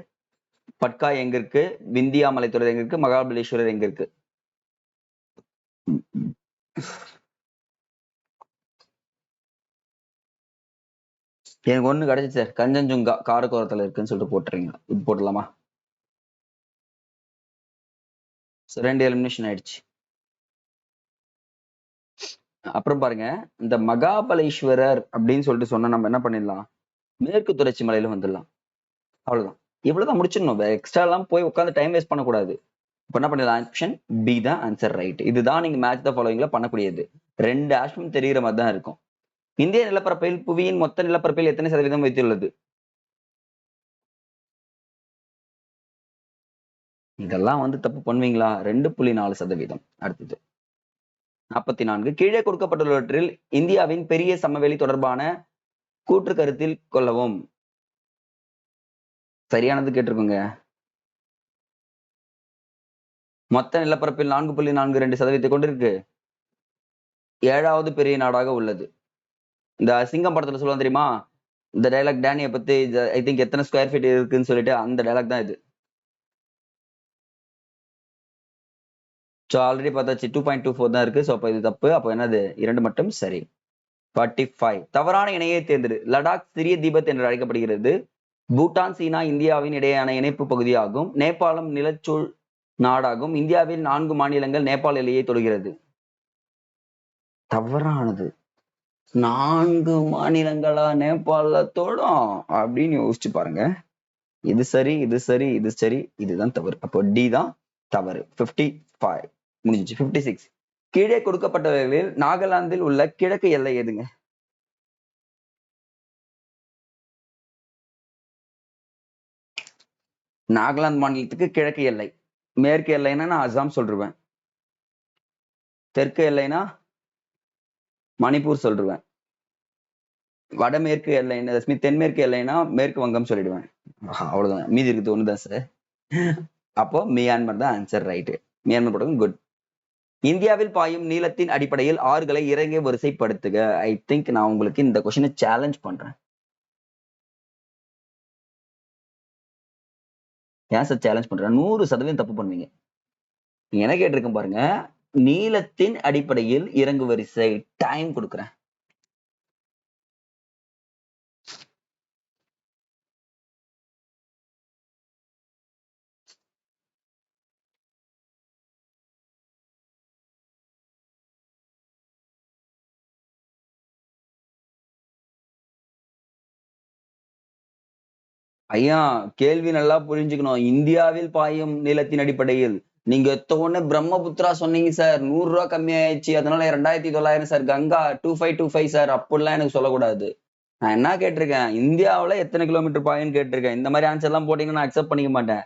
பட்கா எங்க இருக்கு, விந்தியா மலைத்தொடர் எங்க இருக்கு, மகாபலேஸ்வரர் எங்க இருக்கு? எனக்கு ஒண்ணு கிடைச்சிச்சு சார், கஞ்சன்ஜுங்கா காரக்கோரத்துல இருக்குன்னு சொல்லிட்டு போட்டுறீங்க. இது போடலாமா? 2 எலிமினேஷன் ஆயிடுச்சு. அப்புறம் பாருங்க, இந்த மகாபலேஸ்வரர் அப்படின்னு சொல்லிட்டு சொன்னா நம்ம என்ன பண்ணிடலாம், மேற்கு தொடர்ச்சி மலையில வந்துடலாம். அவ்வளவுதான், இவ்வளவுதான் முடிச்சிடணும். எக்ஸ்ட்ரா எல்லாம் போய் உட்காந்து டைம் வேஸ்ட் பண்ணக்கூடாது. இப்ப என்ன பண்ணிடலாம், ஆப்ஷன் பி தான் ஆன்சர் ரைட். இதுதான் நீங்க மேட்ச் த ஃபாலோவிங்ல பண்ணக்கூடியது. 2 ஆப்ஷன் தெரிகிற மாதிரி தான் இருக்கும். இந்திய நிலப்பரப்பில் புவியின் மொத்த நிலப்பரப்பில் எத்தனை சதவீதம் வைத்துள்ளது? இதெல்லாம் வந்து தப்பு பண்ணுவீங்களா? 2.4%. அடுத்தது 44. கீழே கொடுக்கப்பட்டுள்ளவற்றில் இந்தியாவின் பெரிய சமவெளி தொடர்பான கூற்று கருத்தில் கொள்ளவும். சரியானது கேட்டிருக்கோங்க. மொத்த நிலப்பரப்பில் 4.42% கொண்டிருக்கு. 7வது பெரிய நாடாக உள்ளது. இந்த சிங்கம் படத்துல சொல்லுவாங்க தெரியுமா, இந்த டைலாக் டேனியை பத்தி, ஐ திங்க் எத்தனை ஸ்கொயர் ஃபீட் இருக்குன்னு சொல்லிட்டு, அந்த டைலாக் தான் இது. ஸோ ஆல்ரெடி பார்த்தாச்சு, 2.24 தான் இருக்கு. ஸோ அப்போ இது தப்பு. அப்போ என்னது, 2 மட்டும் சரி. 45. தவறான இணையை தேர்ந்தெடு. லடாக் சிறிய தீபத் என்று அழைக்கப்படுகிறது. பூட்டான் சீனா இந்தியாவின் இடையேயான இணைப்பு பகுதியாகும். நேபாளம் நிலச்சூழ் நாடாகும். இந்தியாவில் 4 மாநிலங்கள் நேபாள எல்லையை தொடுகிறது. தவறானது. 4 மாநிலங்களா நேபாள தொடும் அப்படின்னு யோசிச்சு பாருங்க. இது சரி, இது சரி, இது சரி, இதுதான் தவறு. அப்போ டி தான் தவறு. 55 முடிஞ்சிச்சு. 56. கீழே கொடுக்கப்பட்டவர்களில் நாகாலாந்தில் உள்ள கிழக்கு எல்லை எதுங்க? நாகாலாந்து மாநிலத்துக்கு கிழக்கு எல்லை. மேற்கு எல்லைன்னா நான் அசாம் சொல்லிருவேன். தெற்கு எல்லைனா மணிப்பூர் சொல்லிடுவேன். வடமேற்கு எல்லைன்னா தென்மேற்கு எல்லைனா மேற்கு வங்கம் சொல்லிடுவேன். அவ்வளவுதான், மீதி இருக்குது ஒண்ணுதான் சார். அப்போ மியான்மர் தான் ஆன்சர் ரைட்டு. மியான்மர் படம் குட். இந்தியாவில் பாயும் நீளத்தின் அடிப்படையில் ஆறுகளை இறங்கிய வரிசைப்படுத்துக. ஐ திங்க் நான் உங்களுக்கு இந்த கொஸ்டினை சேலஞ்ச் பண்றேன். ஏன் சார் சேலஞ்ச் பண்றேன்? 100% தப்பு பண்ணுவீங்க. நீங்க என்ன கேட்டிருக்கேன் பாருங்க, நீளத்தின் அடிப்படையில் இறங்கு வரிசை. டைம் கொடுக்குறேன். ஐயா, கேள்வி நல்லா புரிஞ்சுக்கணும். இந்தியாவில் பாயும் நீளத்தின் அடிப்படையில். நீங்க எத்தவொன்னு பிரம்மபுத்திரா சொன்னீங்க சார், 100 ரூபா கம்மியாயிடுச்சு, அதனால 2900 சார். கங்கா 2525 சார், அப்படிலாம் எனக்கு சொல்லக்கூடாது. நான் என்ன கேட்டிருக்கேன், இந்தியாவுல எத்தனை கிலோமீட்டர் பாயும்னு கேட்டிருக்கேன். இந்த மாதிரி ஆன்சர் எல்லாம் போட்டீங்கன்னா நான் அக்செப்ட் பண்ணிக்க மாட்டேன்.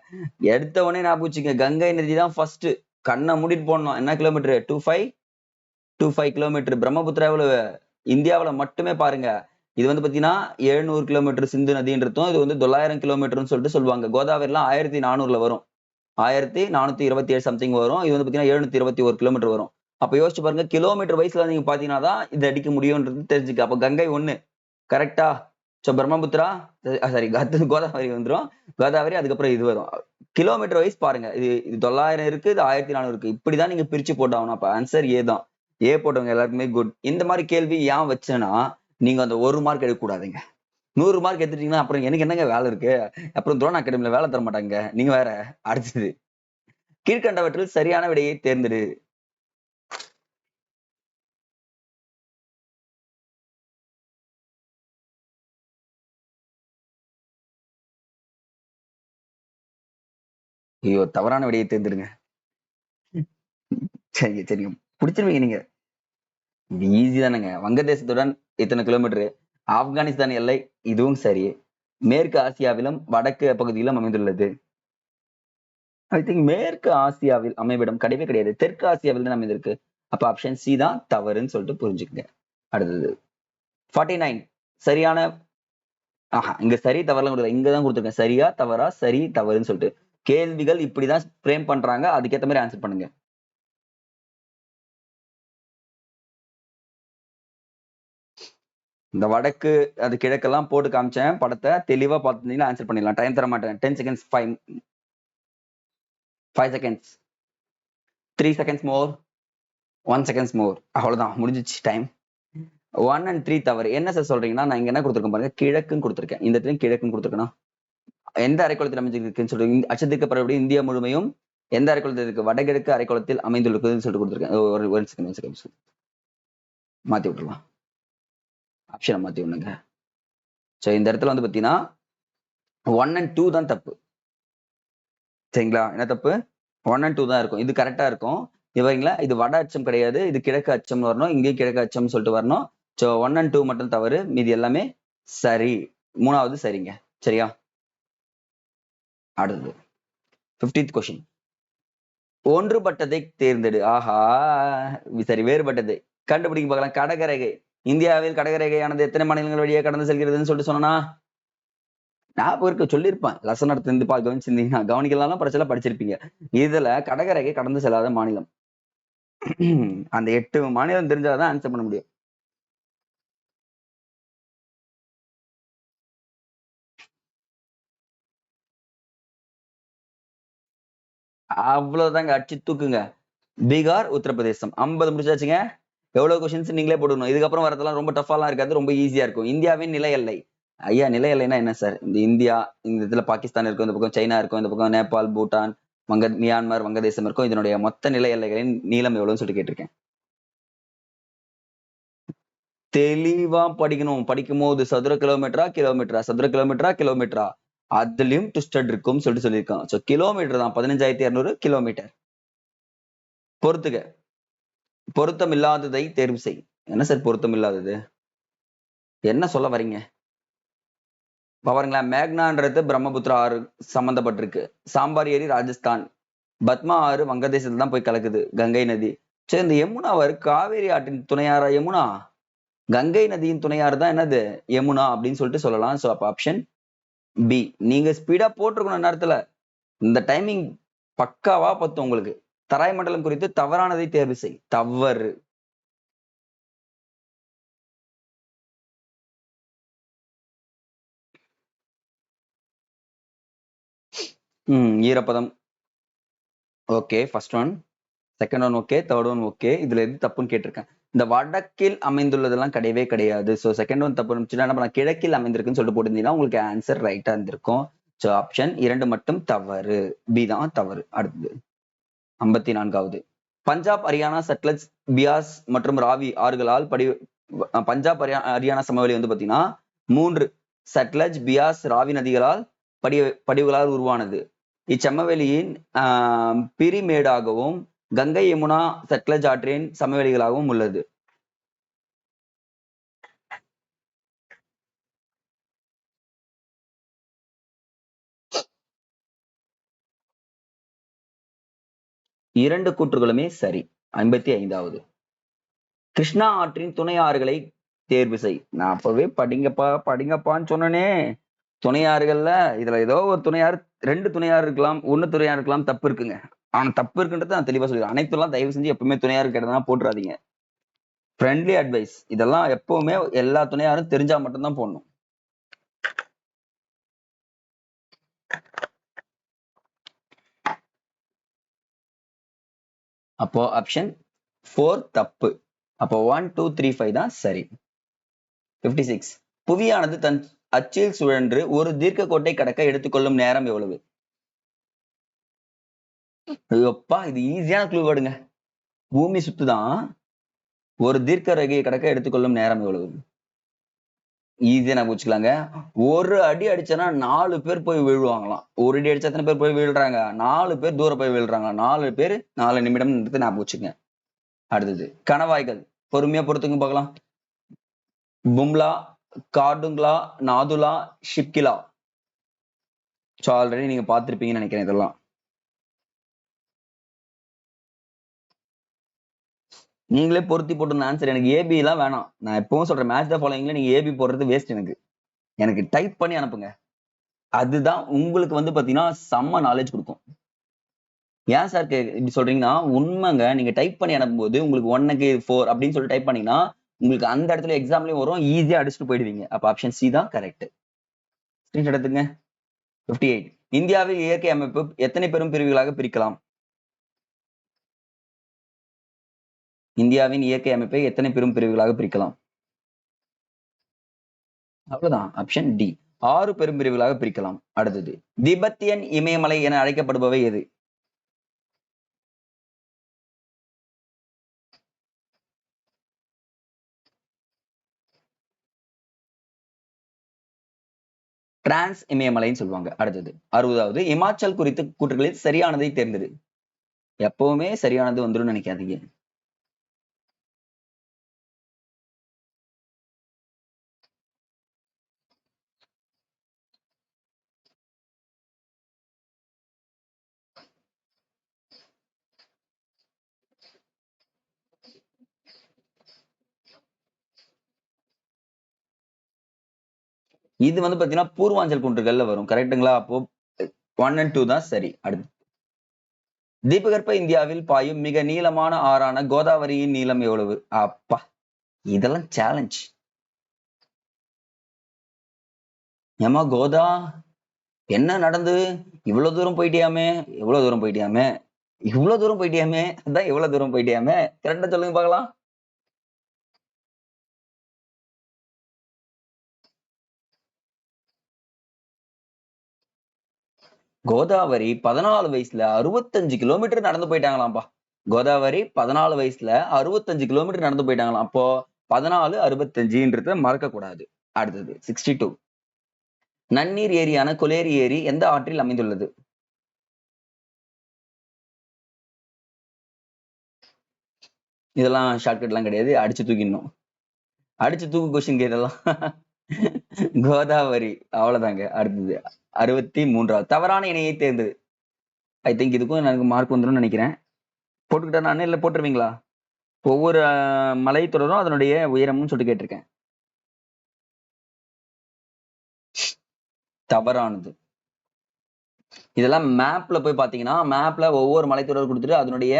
எடுத்த உடனே ஞாபகம் வச்சுக்க, கங்கை நதி தான் ஃபர்ஸ்ட். கண்ணை மூடிட்டு போடணும். என்ன கிலோமீட்டர்? 2525 கிலோமீட்டர். பிரம்மபுத்திரா எவ்வளவு? இந்தியாவுல மட்டுமே பாருங்க, இது வந்து பாத்தீங்கன்னா 700 கிலோமீட்டர் சிந்து நதின்றதும், இது வந்து 900 கிலோமீட்டர்னு சொல்லிட்டு சொல்லுவாங்க. கோதாவரி எல்லாம் 1400 வரும், 1427 சம்திங் வரும். இது வந்து பாத்தீங்கன்னா 721 கிலோமீட்டர் வரும். அப்ப யோசிச்சு பாருங்க, கிலோமீட்டர் வயசுல நீங்க பாத்தீங்கன்னா தான் இது அடிக்க முடியும்ன்றது தெரிஞ்சுக்க. அப்ப கங்கை 1 கரெக்டா? ஸோ பிரம்மபுத்திரா, சாரி கோதாவரி வந்துடும். கோதாவரி அதுக்கப்புறம் இது வரும். கிலோமீட்டர் வைஸ் பாருங்க. இது 900 இருக்கு, இது 1400 இருக்கு. இப்படிதான் நீங்க பிரிச்சு போட்டாகணும். அப்ப ஆன்சர் ஏ தான். ஏ போட்டவங்க எல்லாருக்குமே குட். இந்த மாதிரி கேள்வி ஏன் வச்சேன்னா, நீங்க அந்த 1 மார்க் எடுக்க கூடாதுங்க. 100 மார்க் எடுத்துட்டீங்கன்னா அப்புறம் எனக்கு என்னங்க வேலை இருக்கு? அப்புறம் துரோண அகாடமில வேலை தர மாட்டாங்க. நீங்க வேற. அடுத்தது, கீழ்கண்டவற்றில் சரியான விடையை தேர்ந்தெடு. ஐயோ, தவறான விடையை தேர்ந்தெடுங்க. சரிங்க சரிங்க, பிடிச்சிருவீங்க நீங்க. இது ஈஸி தானேங்க. வங்கதேசத்துடன் எத்தனை கிலோமீட்டர்? ஆப்கானிஸ்தான் எல்லை, இதுவும் சரி. மேற்கு ஆசியாவிலும் வடக்கு பகுதியிலும் அமைந்துள்ளது. ஐ திங்க் மேற்கு ஆசியாவில் அமைவிடம் கிடையவே கிடையாது. தெற்கு ஆசியாவில் தான் அமைந்திருக்கு. அப்ப ஆப்ஷன் சி தான் தவறுன்னு சொல்லிட்டு புரிஞ்சுக்கங்க. அடுத்தது 49 சரியான. இங்க சரி தவறுலாம் கொடுக்கல, இங்கதான் கொடுத்துருக்கேன். சரியா தவறா, சரி தவறுன்னு சொல்லிட்டு கேள்விகள் இப்படிதான் ஃப்ரேம் பண்றாங்க. அதுக்கேற்ற மாதிரி ஆன்சர் பண்ணுங்க. இந்த வடக்கு அது கிழக்கெல்லாம் போட்டு காமிச்சேன் படத்தை. தெளிவா பார்த்துருந்தீங்கன்னா ஆன்சர் பண்ணிடலாம். டைம் தர மாட்டேன். 10 செகண்ட்ஸ், 5 செகண்ட்ஸ், 3 செகண்ட்ஸ் மோர், 1 செகண்ட்ஸ் மோர். அவ்வளவுதான், முடிஞ்சிச்சு டைம். 1 and 3 தவறு. என்ன சார் சொல்றீங்கன்னா, நான் இங்க என்ன கொடுத்துருக்கேன் பாருங்க, கிழக்குன்னு கொடுத்துருக்கேன். இந்த இடத்துல கிழக்குன்னு கொடுத்துருக்கேன். எந்த அரைக்கோளத்தில் அமைஞ்சிருக்குன்னு சொல்லிட்டு அச்சத்துக்கு பரவடி இந்தியா முழுமையும் எந்த அரைக்கோளத்தில் இருக்கு? வடகிழக்கு அரைக்கோளத்தில் அமைந்துள்ளதுன்னு சொல்லிட்டு கொடுத்துருக்கேன். ஒரு செகண்ட் மாத்தி விட்டுருலாம். ஆப்ஷனை மாத்தி விடுங்க. ஸோ இந்த இடத்துல வந்து பாத்தீங்கன்னா 1 and 2 தான் தப்பு. சரிங்களா? என்ன தப்பு? 1 and 2 தான் இருக்கும். இது கரெக்டா இருக்கும். இவங்களா, இது வட அச்சம் கிடையாது, இது கிழக்கு அச்சம் வரணும். இங்கேயும் கிழக்கு அச்சம் சொல்லிட்டு வரணும். ஸோ 1 and 2 மட்டும் தவறு, மீதி எல்லாமே சரி. 3வது சரிங்க. சரியா? அடுத்தது 50th கொஸ்டின். ஒன்றுபட்டதை தேர்ந்தெடு. ஆஹா, சரி, வேறுபட்டதை கண்டுபிடிக்க பார்க்கலாம். கடகரேகை. இந்தியாவில் கடகரேகையானது எத்தனை மாநிலங்கள் வழியா கடந்து செல்கிறதுன்னு சொல்லிட்டு சொன்னா ஞாபகம் இருக்கு, சொல்லியிருப்பேன். லெசன் நடத்தி கவனிச்சிருந்தீங்கன்னா, கவனிக்கலாம் படிச்செல்லாம் படிச்சிருப்பீங்க. இதுல கடகரேகை கடந்து செல்லாத மாநிலம். அந்த 8 மாநிலம் தெரிஞ்சாதான் ஆன்சர் பண்ண முடியும். அவ்வளவுதாங்க, அடிச்சு தூக்குங்க. பீகார், உத்தரப்பிரதேசம். 50 முடிச்சாச்சுங்க. எவ்வளவு கொஸ்டின்ஸ் நீங்களே போடணும். இதுக்கப்புறம் வரதெல்லாம் ரொம்ப டஃபாலாம் இருக்காது, ரொம்ப ஈஸியா இருக்கும். இந்தியாவின் நில எல்லை. ஐயா, நில எல்லைன்னா என்ன சார்? இந்த இந்தியா, இந்த இதுல பாகிஸ்தான் இருக்கும், இந்த பக்கம் சைனா இருக்கும், இந்த பக்கம் நேபாள், பூட்டான், மியான்மர், வங்கதேசம் இருக்கும். இதனுடைய மொத்த நில எல்லைகளின் நீளம் எவ்வளவுன்னு சொல்லிட்டு கேட்டிருக்கேன். தெளிவா படிக்கணும். படிக்கும் போது சதுர கிலோமீட்டரா கிலோமீட்டரா, சதுர கிலோமீட்டரா கிலோமீட்டரா, அதுலயும் ட்விஸ்டட் இருக்கும் சொல்லிட்டு சொல்லியிருக்கான். சோ கிலோமீட்டர் தான். 15,200 கிலோமீட்டர். பொறுத்துக்க. பொருத்தம் இல்லாததை தேர்வு செய். என்ன சார் பொருத்தம் இல்லாதது? என்ன சொல்ல வரீங்க? பாருங்களா, மேக்னான்றது பிரம்மபுத்திரா ஆறு சம்பந்தப்பட்டிருக்கு. சாம்பார் ஏரி ராஜஸ்தான், பத்மா ஆறு வங்கதேசத்துல தான் போய் கலக்குது, கங்கை நதி. சரி, இந்த யமுனாவர் காவேரி ஆற்றின் துணையாரா யமுனா? கங்கை நதியின் துணையாறு தான் என்னது? யமுனா அப்படின்னு சொல்லிட்டு சொல்லலாம். சோ அப்ப ஆப்ஷன் பி. நீங்க ஸ்பீடா போட்டிருக்கணும் நேரத்துல. இந்த டைமிங் பக்காவா பத்தும் உங்களுக்கு. தராய் மண்டலம் குறித்து தவறானதை தேர்வு செய். தவறு. ஈரப்பதம். Okay, first one. Second one okay, third one okay. இதுல எது தப்புன்னு கேட்டிருக்கேன். இந்த வடக்கில் அமைந்துள்ளதெல்லாம் கிடையவே கிடையாது. ஸோ செகண்ட் ஒன் தப்பு இருந்துச்சுன்னா என்ன பண்ண, கிழக்கில் அமைந்திருக்குன்னு சொல்லிட்டு போட்டிருந்தீங்கன்னா உங்களுக்கு ஆன்சர் ரைட்டா இருந்திருக்கும். ஸோ ஆப்ஷன் 2 மட்டும் தவறு. பி தான் தவறு. அடுத்தது 54வது. பஞ்சாப், ஹரியானா, சட்லஜ், பியாஸ் மற்றும் ராவி ஆறுகளால் பஞ்சாப், ஹரியானா சமவெளி வந்து பாத்தீங்கன்னா 3 சட்லஜ், பியாஸ், ராவி நதிகளால் படிவுகளால் உருவானது. இச்சமவெளியின் பிரிமேடாகவும் கங்கை, யமுனா, சட்லஜ் ஆற்றின் சமவெளிகளாகவும் உள்ளது. இரண்டு கூற்றுகளுமே சரி. 55வது. கிருஷ்ணா ஆற்றின் துணை ஆறுகளை தேர்வு செய். நான் அப்பவே படிங்கப்பா படிங்கப்பான்னு சொன்னனே. துணையாறுகள்ல இதுல ஏதோ ஒரு துணையாறு, 2 துணையாறு இருக்கலாம், 1 துணையாறு இருக்கலாம், தப்பு இருக்குங்க. ஆனா தப்பு இருக்குன்றத நான் தெளிவா சொல்லிடுறேன். அனைத்துலாம் தயவு செஞ்சு எப்பவுமே துணையாறு கேட்டதா போட்டுறாதீங்க. Friendly advice. இதெல்லாம் எப்பவுமே எல்லா துணையாரும் தெரிஞ்சா மட்டும்தான் போடணும். அப்போ ஆப்ஷன் 4 தப்பு. அப்போ 1 2 3 5 தான் சரி. 56. புவியானது தன் அச்சில் சுழன்று ஒரு தீர்க்க கோட்டை கடக்க எடுத்துக்கொள்ளும் நேரம் எவ்வளவு? அப்பா இது ஈஸியான க்ளூ வேர்டுங்க. பூமி சுத்துதான், ஒரு தீர்க்க ரேகையை கடக்க எடுத்துக்கொள்ளும் நேரம் எவ்வளவு? ஈஸியா நான் வச்சுக்கலாங்க. ஒரு அடி அடிச்சனா 4 பேர் போய் விழுவாங்களாம். ஒரு அடி அடிச்சா எத்தனை பேர் போய் விழுறாங்க? 4 பேர் தூரம் போய் விழுறாங்க. 4 பேர் 4 நிமிடம் நான் வச்சுங்க. அடுத்தது கணவாய்கள். பொறுமையா பொறுத்துங்க பார்க்கலாம். பும்லா, கார்டுங்களா, நாதுலா, ஷிப்கிலா. சோ ஆல்ரெடி நீங்க பார்த்திருப்பீங்கன்னு நினைக்கிறேன் இதெல்லாம். நீங்களே பொருத்தி போட்டு ஆன்சர். எனக்கு ஏபி எல்லாம் வேணாம். நான் எப்பவும் சொல்றேன், மேட்ச் த ஃபாலோயிங்ல நீங்க ஏபி போடுறது வேஸ்ட். எனக்கு டைப் பண்ணி அனுப்புங்க. அதுதான் உங்களுக்கு வந்து பாத்தீங்கன்னா செம்ம நாலேஜ் கொடுக்கும். ஏன் சார் இப்படி சொல்றீங்கன்னா, உண்மைங்க. நீங்க டைப் பண்ணி அனுப்பும்போது உங்களுக்கு 1க்கு 4 அப்படின்னு சொல்லி டைப் பண்ணீங்கன்னா உங்களுக்கு அந்த இடத்துல எக்ஸாம்லயும் வரும், ஈஸியா அடிச்சுட்டு போயிடுவீங்க. அப்ப ஆப்ஷன் சி தான் கரெக்ட். ஸ்கிரீன்ஷாட் எடுத்துங்க. 58. இந்தியாவில் இயற்கை அமைப்பு எத்தனை பெரும் பிரிவுகளாக பிரிக்கலாம்? இந்தியாவின் இயற்கை அமைப்பை எத்தனை பெரும் பிரிவுகளாக பிரிக்கலாம்? அவ்வளவுதான். ஆப்ஷன் டி 6 பெரும் பிரிவுகளாக பிரிக்கலாம். அடுத்தது திபெத்தியன் இமயமலை என அழைக்கப்படுபவை எது? டிரான்ஸ் இமயமலைன்னு சொல்லுவாங்க. அடுத்தது 60வது இமாச்சல் குறித்த கூற்றுகளில் சரியானதை தேர்ந்தெடு. எப்பவுமே சரியானது வந்துடும் நினைக்காதீங்க. இது வந்து பாத்தீங்கன்னா பூர்வாஞ்சல் குன்றுகள்ல வரும். கரெக்டுங்களா? அப்போ 1 and 2 தான் சரி. அடுத்து தீபகற்ப இந்தியாவில் பாயும் மிக நீளமான ஆறான கோதாவரியின் நீளம் எவ்வளவு? அப்பா இதெல்லாம் சேலஞ்ச். ஏமா கோதா, என்ன நடந்து இவ்வளவு தூரம் போயிட்டியாமே, எவ்வளவு தூரம் போயிட்டியாமே, இவ்வளவு தூரம் போயிட்டியாமே, அதான் எவ்வளவு தூரம் போயிட்டியாமே. கரெக்டா சொல்லுங்க பார்க்கலாம். கோதாவரி 14 வயசுல 65 கிலோமீட்டர் நடந்து போயிட்டாங்களாம்பா. கோதாவரி 14 வயசுல 65 கிலோமீட்டர் நடந்து போயிட்டாங்களாம். அப்போ 14 65 மறக்க கூடாது. அடுத்தது 62. நன்னீர் ஏரியான கொலேரி ஏரி எந்த ஆற்றில் அமைந்துள்ளது? இதெல்லாம் ஷார்ட்கட் எல்லாம் கிடையாது. அடிச்சு தூக்கிடணும். அடிச்சு தூக்கு கொஸ்டின் இதெல்லாம். கோதாவரி அவ்வளவுதாங்க. அடுத்தது 63வது தவறான இணையை தேர்ந்தது. ஐ திங்க் இதுக்கும் எனக்கு மார்க் வந்துடும் நினைக்கிறேன். போட்டுக்கிட்டா நானே இல்ல போட்டுருவீங்களா? ஒவ்வொரு மலைத்தொடரும் அதனுடைய உயரம்னு சொல்லிட்டு கேட்டிருக்கேன். தவறானது. இதெல்லாம் மேப்ல போய் பாத்தீங்கன்னா மேப்ல ஒவ்வொரு மலைத்தொடர் கொடுத்துட்டு அதனுடைய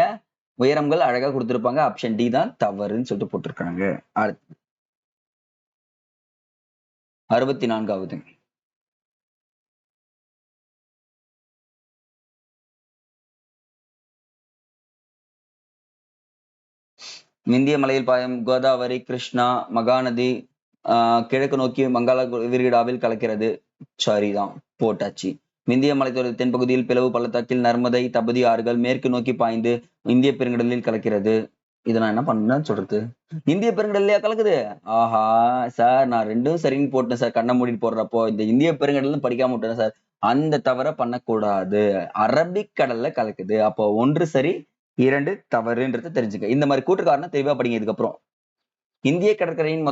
உயரங்கள் அழகா கொடுத்திருப்பாங்க. ஆப்ஷன் டி தான் தவறுன்னு சொல்லிட்டு போட்டிருக்காங்க. அடுத்து 64வது இந்திய மலையில் பாயும் கோதாவரி, கிருஷ்ணா, மகாநதி கிழக்கு நோக்கி வங்காள விரிகுடாவில் கலக்கிறது. சரிதான், போட்டாச்சு. இந்திய மலைத்தொடர் தென்பகுதியில் பிளவு பள்ளத்தாக்கில் நர்மதை, தபதி ஆறுகள் மேற்கு நோக்கி பாய்ந்து இந்திய பெருங்கடலில் கலக்கிறது. இதை நான் என்ன பண்ணேன்னு சொல்றது? இந்திய பெருங்கடல்லையா கலக்குது? ஆஹா சார், நான் ரெண்டும் சரின்னு போட்டேன் சார். கண்ண மூடி போடுறப்போ இந்த இந்திய பெருங்கடல்னு படிக்காம விட்டேன் சார். அந்த தவற பண்ணக்கூடாது. அரபிக் கடல்ல கலக்குது. அப்போ 1 சரி 2 தவறுன்றது தெரிஞ்சுக்க. இந்த மாதிரி கூட்டுக்காரனை தெளிவா படிங்க இதுக்கப்புறம். இந்திய கடற்கரையின்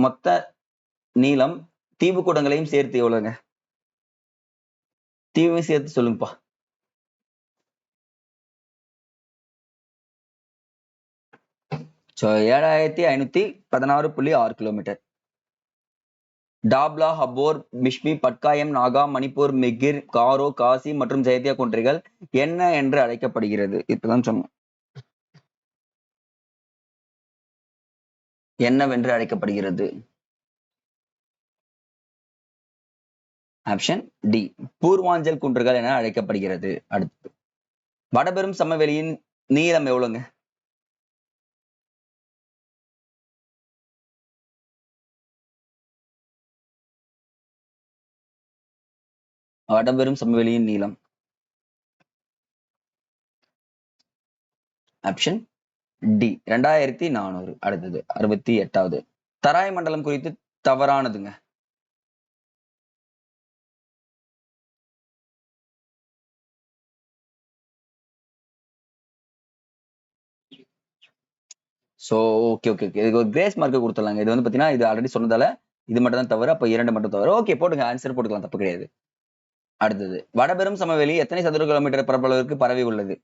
மொத்த நீளம் தீவு கூட்டங்களையும் சேர்த்து எவ்வளவுங்க? தீவையும் சேர்த்து சொல்லுங்கப்பா. So 7516.6 kilometre. டாப்லா, ஹபோர், பிஷ்பி, பட்காயம், நாகா, மணிப்பூர், மிகிர், காரோ, காசி மற்றும் ஜெயத்தியா குன்றிகள் என்ன என்று அழைக்கப்படுகிறது? இப்பதான் சொன்னோம். என்னவென்று அழைக்கப்படுகிறது? ஆப்ஷன் டி பூர்வாஞ்சல் குன்றுகள் என அழைக்கப்படுகிறது. அடுத்து வடபெரும் சமவெளியின் நீளம் எவ்வளவுங்க? வடபெரும் சமவெளியின் நீளம் ஆப்ஷன் டி 2400. அடுத்தது 68வது தராய் மண்டலம் குறித்து தவறானதுங்க. சோ ஓகே ஓகே ஓகே இதுக்கு ஒரு கிரேஸ் மார்க் கொடுத்துடலாங்க. இது வந்து பாத்தீங்கன்னா இது ஆல்ரெடி சொன்னதால இது மட்டும் தான் தவறு. அப்ப 2 மட்டும் தவறு. ஓகே போடுங்க, ஆன்சர் போட்டுக்கலாம், தப்பு கிடையாது. அடுத்தது வடபெரும் சமவெளி எத்தனை சதுர கிலோமீட்டர் பரப்பளவிற்கு பரவி உள்ளது?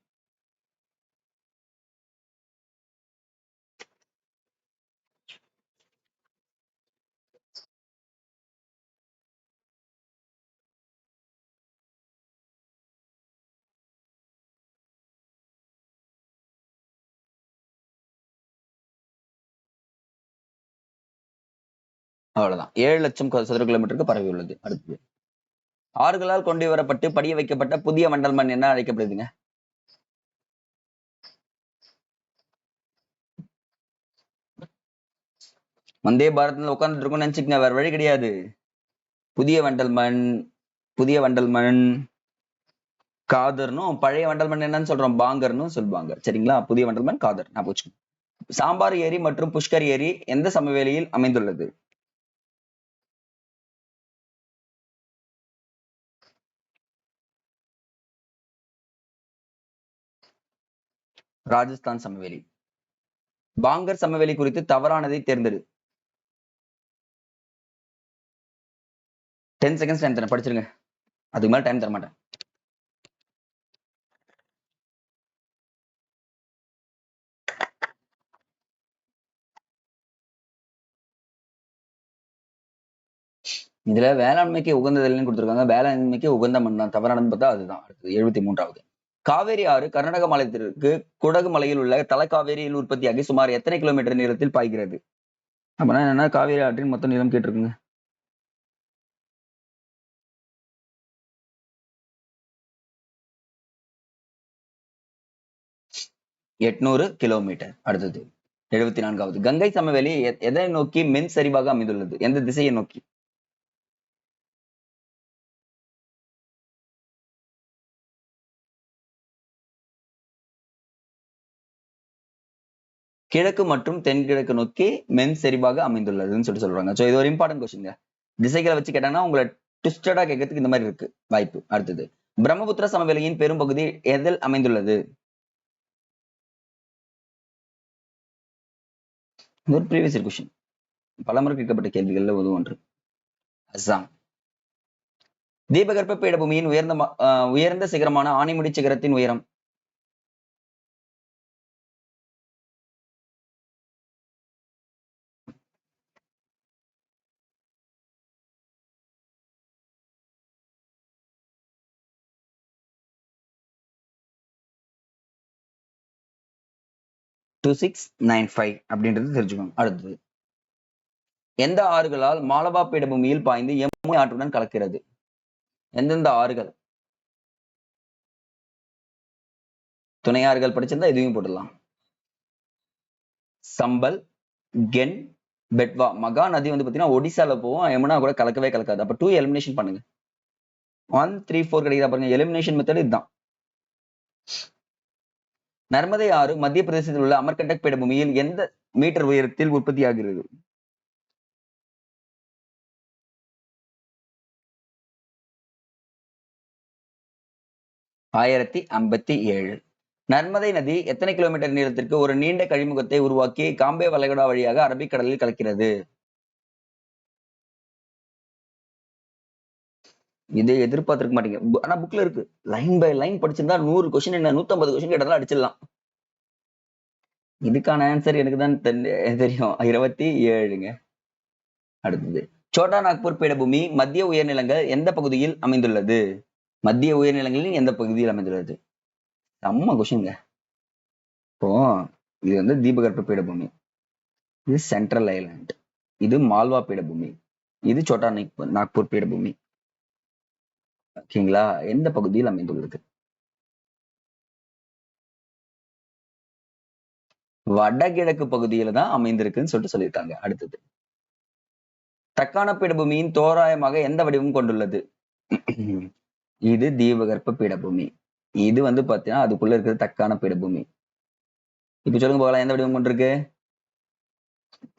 அவ்வளவுதான், 7 லட்சம் சதுர கிலோமீட்டருக்கு பரவி உள்ளது. அடுத்தது ஆறுகளால் கொண்டு வரப்பட்டு படிய வைக்கப்பட்ட புதிய வண்டல் மண் என்ன அழைக்கப்படுதுங்க? வந்தே பாரத்ல உட்கார்ந்துட்டு இருக்கோம்னு நினைச்சுக்கங்க, வேற வழி கிடையாது. புதிய வண்டல் மண், புதிய வண்டல் மண் காதர்னும், பழைய வண்டல் மண் என்னன்னு சொல்றோம், பாங்கர்னு சொல்லுவாங்க. சரிங்களா? புதிய வண்டல் மண் காதர். நான் போச்சு. சாம்பார் ஏரி மற்றும் புஷ்கர் ஏரி எந்த சமவெளியில் அமைந்துள்ளது? ராஜஸ்தான் சமவெளி. பாங்கர் சமவெளி குறித்து தவறானதை தேர்ந்தெடு. 10 செகண்ட்ஸ் டைம் தரேன், படிச்சிருங்க. அதுக்கு மேல டைம் தர மாட்டேன். இதுல வேளாண்மைக்கு உகந்ததில்லைன்னு கொடுத்துருக்காங்க. வேளாண்மைக்கு உகந்த மண் தான், தவறானது பார்த்தா அதுதான். அடுத்தது 73வது காவேரி ஆறு கர்நாடக மாநிலத்திற்கு குடகு மலையில் உள்ள தலக்காவேரியில் உற்பத்தியாகி சுமார் எத்தனை கிலோமீட்டர் நீளத்தில் பாய்கிறது? அப்படின்னா என்னன்னா காவேரி ஆற்றின் மொத்த நீளம் கேட்டிருக்குங்க. 800 கிலோமீட்டர். அடுத்தது 74வது கங்கை சமவெளி எதை நோக்கி மென் சரிவாக அமைந்துள்ளது? எந்த திசையை நோக்கி? கிழக்கு மற்றும் தென்கிழக்கு நோக்கி மென் சரிவாக அமைந்துள்ளதுன்னு சொல்றாங்க. சோ இது ஒரு இம்பார்ட்டன்ட் கொஸ்டின். திசைகளை வச்சு கேட்டாங்கன்னா உங்களை ட்விஸ்டடா கேட்கறதுக்கு இந்த மாதிரி இருக்கு வாய்ப்பு. அடுத்தது பிரம்மபுத்திர சமவெளியின் பெரும்பகுதி எதில் அமைந்துள்ளது? ஒரு ப்ரீவியஸ் கொஸ்டின், பலமுறை கேட்கப்பட்ட கேள்விகள்ல ஒரு ஒன்று. அஸ்ஸாம். தீபகற்ப பீடபூமியின் உயர்ந்த சிகரமான ஆனைமுடி சிகரத்தின் உயரம்? டூ 2695 அப்படின்றது தெரிஞ்சுக்கணும். அடுத்தது எந்த ஆறுகளால் மாலவா பீடபூமியில் பாய்ந்து யமுனை ஆற்றுடன் கலக்கிறது? எந்தெந்த ஆறுகள்? துணை ஆறுகள் படிச்சிருந்தா எதுவும் போடலாம். சம்பல், கென், பெட்வா. மகா நதி வந்து பாத்தீங்கன்னா ஒடிசால போவோம், யமுனா கூட கலக்கவே கலக்காது. அப்ப 2 எலிமினேஷன் பண்ணுங்க. 1 3 4 கிடைக்குதா பாருங்க. எலிமினேஷன் மெத்தட் இதுதான். நர்மதை ஆறு மத்திய பிரதேசத்தில் உள்ள அமர்கண்டக் பீடபூமியில் எந்த மீட்டர் உயரத்தில் உற்பத்தி ஆகிறது? 1057. நர்மதை நதி எத்தனை கிலோமீட்டர் நீளத்திற்கு ஒரு நீண்ட கழிமுகத்தை உருவாக்கி காம்பே வளைகுடா வழியாக அரபிக்கடலில் கலக்கிறது? இதை எதிர்பார்த்திருக்க மாட்டீங்க, ஆனா புக்ல இருக்கு. லைன் பை லைன் படிச்சிருந்தா 100 கொஸ்டின் என்ன 150 கொஸ்டின் கேட்டாலும் அடிச்சிடலாம். இதுக்கான ஆன்சர் எனக்கு தான் தெரியும். 27ங்க. அடுத்தது சோட்டா நாக்பூர் பீடபூமி மத்திய உயர்நிலங்கள் எந்த பகுதியில் அமைந்துள்ளது? மத்திய உயர்நிலங்களில் எந்த பகுதியில் அமைந்துள்ளது? செம்ம கொஸ்டின்ங்க. இப்போ இது வந்து தீபகற்ப பீடபூமி, இது சென்ட்ரல் ஐலாண்ட், இது மால்வா பீடபூமி, இது சோட்டா நாக்பூர் பீடபூமி. ஓகேங்களா? எந்த பகுதியில் அமைந்துள்ளது? வடகிழக்கு பகுதியில தான் அமைந்திருக்குன்னு சொல்லிட்டு சொல்லியிருக்காங்க. அடுத்தது, தக்கான பீடபூமியின் தோராயமாக எந்த வடிவம் கொண்டுள்ளது? இது தீபகற்ப பீடபூமி. இது வந்து பாத்தீங்கன்னா அதுக்குள்ள இருக்கிறது தக்கான பீடபூமி. இப்ப சொல்லுங்க போகலாம், எந்த வடிவம் கொண்டிருக்கு?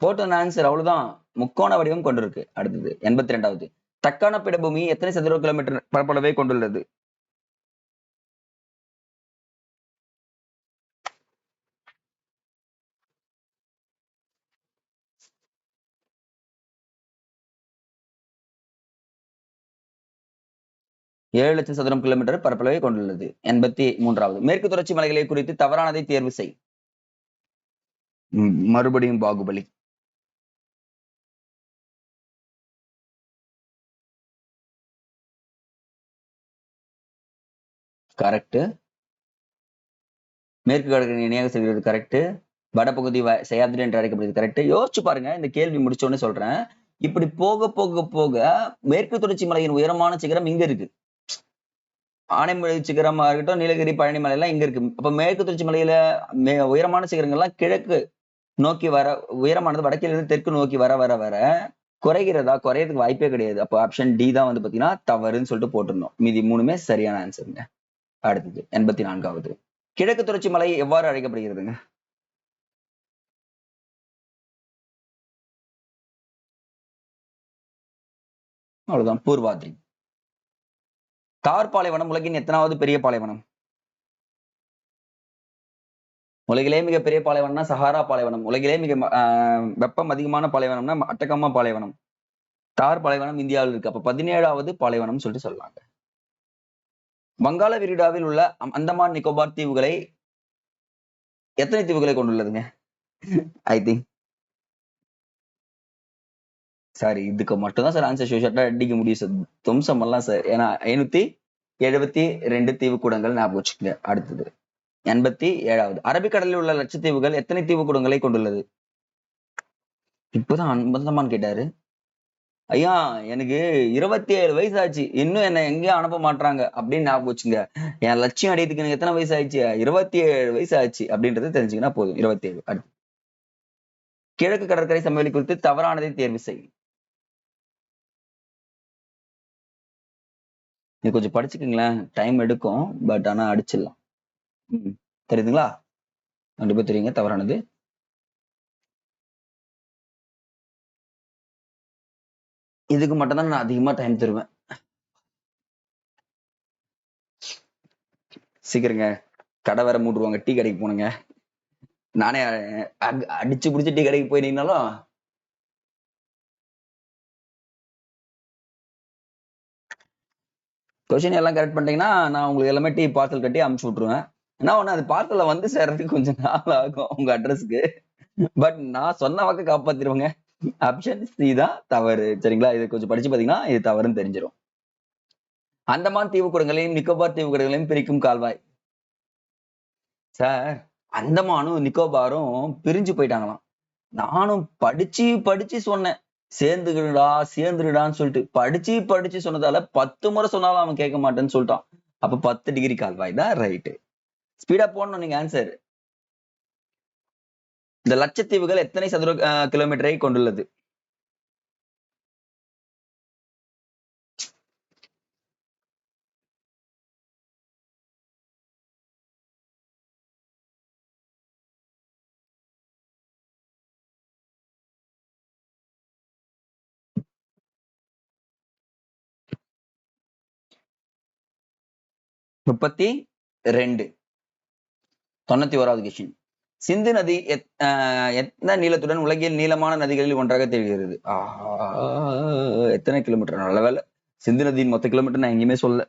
போட்டோன் ஆன்சர் அவ்வளவுதான். முக்கோண வடிவம் கொண்டிருக்கு. அடுத்தது 82வது, தக்கான பீடபூமி எத்தனை சதுர கிலோமீட்டர் பரப்பளவை கொண்டுள்ளது? ஏழு லட்சம் சதுரம் கிலோமீட்டர் பரப்பளவை கொண்டுள்ளது. 83வது, மேற்கு தொடர்ச்சி மலைகளை குறித்து தவறானதை தேர்வு செய். மறுபடியும் பாகுபலி. கரெக்ட். மேற்கு கடற்கரை இணையாக செல்கிறது கரெக்ட். வடபகுதி சயாத்ரி என்று அழைக்கப்படுகிறது கரெக்ட். யோசிச்சு பாருங்க, இந்த கேள்வி முடிச்சோன்னு சொல்றேன். இப்படி போக போக போக மேற்கு தொடர்ச்சி மலையின் உயரமான சிகரம் இங்க இருக்கு. ஆனைமலை சிகரமா இருக்கட்டும், நீலகிரி பழனி மலை எல்லாம் இங்க இருக்கு. அப்ப மேற்கு தொடர்ச்சி மலையில உயரமான சிகரங்கள்லாம் கிழக்கு நோக்கி வர, உயரமானது வடக்கிலிருந்து தெற்கு நோக்கி வர வர வர குறைகிறதா? குறையறதுக்கு வாய்ப்பே கிடையாது. அப்போ ஆப்ஷன் டி தான் வந்து பாத்தீங்கன்னா தவறுன்னு சொல்லிட்டு போட்டிருந்தோம். மீதி மூணுமே சரியான ஆன்சருங்க. அடுத்தது 84வது, கிழக்கு தொடர்ச்சி மலை எவ்வாறு அழைக்கப்படுகிறதுங்க? அவ்வளவுதான், பூர்வாத்ரி. தார் பாலைவனம் உலகின் எத்தனாவது பெரிய பாலைவனம்? உலகிலே மிகப்பெரிய பாலைவனம்னா சஹாரா பாலைவனம். உலகிலே மிக வெப்பம் அதிகமான பாலைவனம்னா அட்டகமா பாலைவனம். தார் பாலைவனம் இந்தியாவில் இருக்கு. அப்ப 17வது பாலைவனம் சொல்லிட்டு சொல்லலாங்க. வங்காள விரிகுடாவில் உள்ள அந்தமான் நிக்கோபார் தீவுகளை எத்தனை தீவுகளை கொண்டுள்ளதுங்க? ஐ திங்க் சார், இதுக்கு மட்டும் தான் சார் ஆன்சர் ஷூஷர்ட்டா அடிக்க முடியும் சார். தும்சம் எல்லாம் சார். ஏன்னா 572 தீவுக்கூடங்கள் ஞாபகம் வச்சுக்கோங்க. அடுத்தது 87வது, அரபிக்கடலில் உள்ள லட்சத்தீவுகள் எத்தனை தீவுக்கூடங்களை கொண்டுள்ளது? இப்பதான் அந்தமான் கேட்டாரு. ஐயா, எனக்கு 27 வயசு ஆச்சு, இன்னும் என்ன எங்கேயும் அனுப்ப மாட்டாங்க அப்படின்னு ஞாபகம் வச்சுங்க. என் லட்சியம் அடையதுக்கு எனக்கு எத்தனை வயசு ஆயிடுச்சு? 27 வயசு ஆச்சு அப்படின்றத தெரிஞ்சுக்கினா போதும். 27. அடுத்து, கிழக்கு கடற்கரை சமவெளி குறித்து தவறானதை தேர்வு செய். நீ கொஞ்சம் படிச்சுக்கங்களேன், டைம் எடுக்கும், பட் ஆனா அடிச்சிடலாம். தெரியுதுங்களா? கண்டிப்பா தெரியுங்க. தவறானது. இதுக்கு மட்டும் தான் நான் அதிகமா டைம் தருவேன். சீக்கிரங்க, கடை வேற மூடுவாங்க, டீ கடைக்கு போனுங்க. நானே அடிச்சு புடிச்சு டீ கடைக்கு போயிருந்தாலும் கொஸ்டின் எல்லாம் கரெக்ட் பண்ணிட்டீங்கன்னா நான் உங்களுக்கு எல்லாமே டீ பார்சல் கட்டி அமுச்சு விட்டுருவேன். என்ன ஒண்ணு, அது பார்சல்ல வந்து சேர்றதுக்கு கொஞ்சம் நாள் ஆகும் உங்க அட்ரஸ்க்கு. பட் நான் சொன்ன வாக்க காப்பாத்திருவேங்க. ஆப்ஷன் சி தான் தவறு. சரிங்களா? இது கொஞ்சம் படிச்சு பாத்தீங்கன்னா இது தவறுன்னு தெரிஞ்சிடும். அந்தமான் தீவுக்கூடங்களையும் நிக்கோபார் தீவுக்கூடங்களையும் பிரிக்கும் கால்வாய். சார், அந்தமானும் நிக்கோபாரும் பிரிஞ்சு போயிட்டாங்களாம். நானும் படிச்சு படிச்சு சொன்னேன், சேர்ந்துக்கிடுடா சேர்ந்துடுடான்னு சொல்லிட்டு. படிச்சு படிச்சு சொன்னதால 10 முறை சொன்னாலும் அவன் கேட்க மாட்டேன்னு சொல்லிட்டான். அப்ப 10 டிகிரி கால்வாய் தான் ரைட்டு. ஸ்பீடா போடணும் நீங்க ஆன்சர். இந்த லட்சத்தீவுகள் எத்தனை சதுர கிலோமீட்டரை கொண்டுள்ளது? முப்பத்தி 2. 91வது கொஸ்டின், சிந்து நதி எத்தனை நீளத்துடன் உலகில் நீளமான நதிகளில் ஒன்றாக தெரிகிறது? எத்தனை கிலோமீட்டர்? நல்ல வேலை, சிந்து நதியின் மொத்த கிலோமீட்டர் நான் எங்கேயுமே சொல்ல.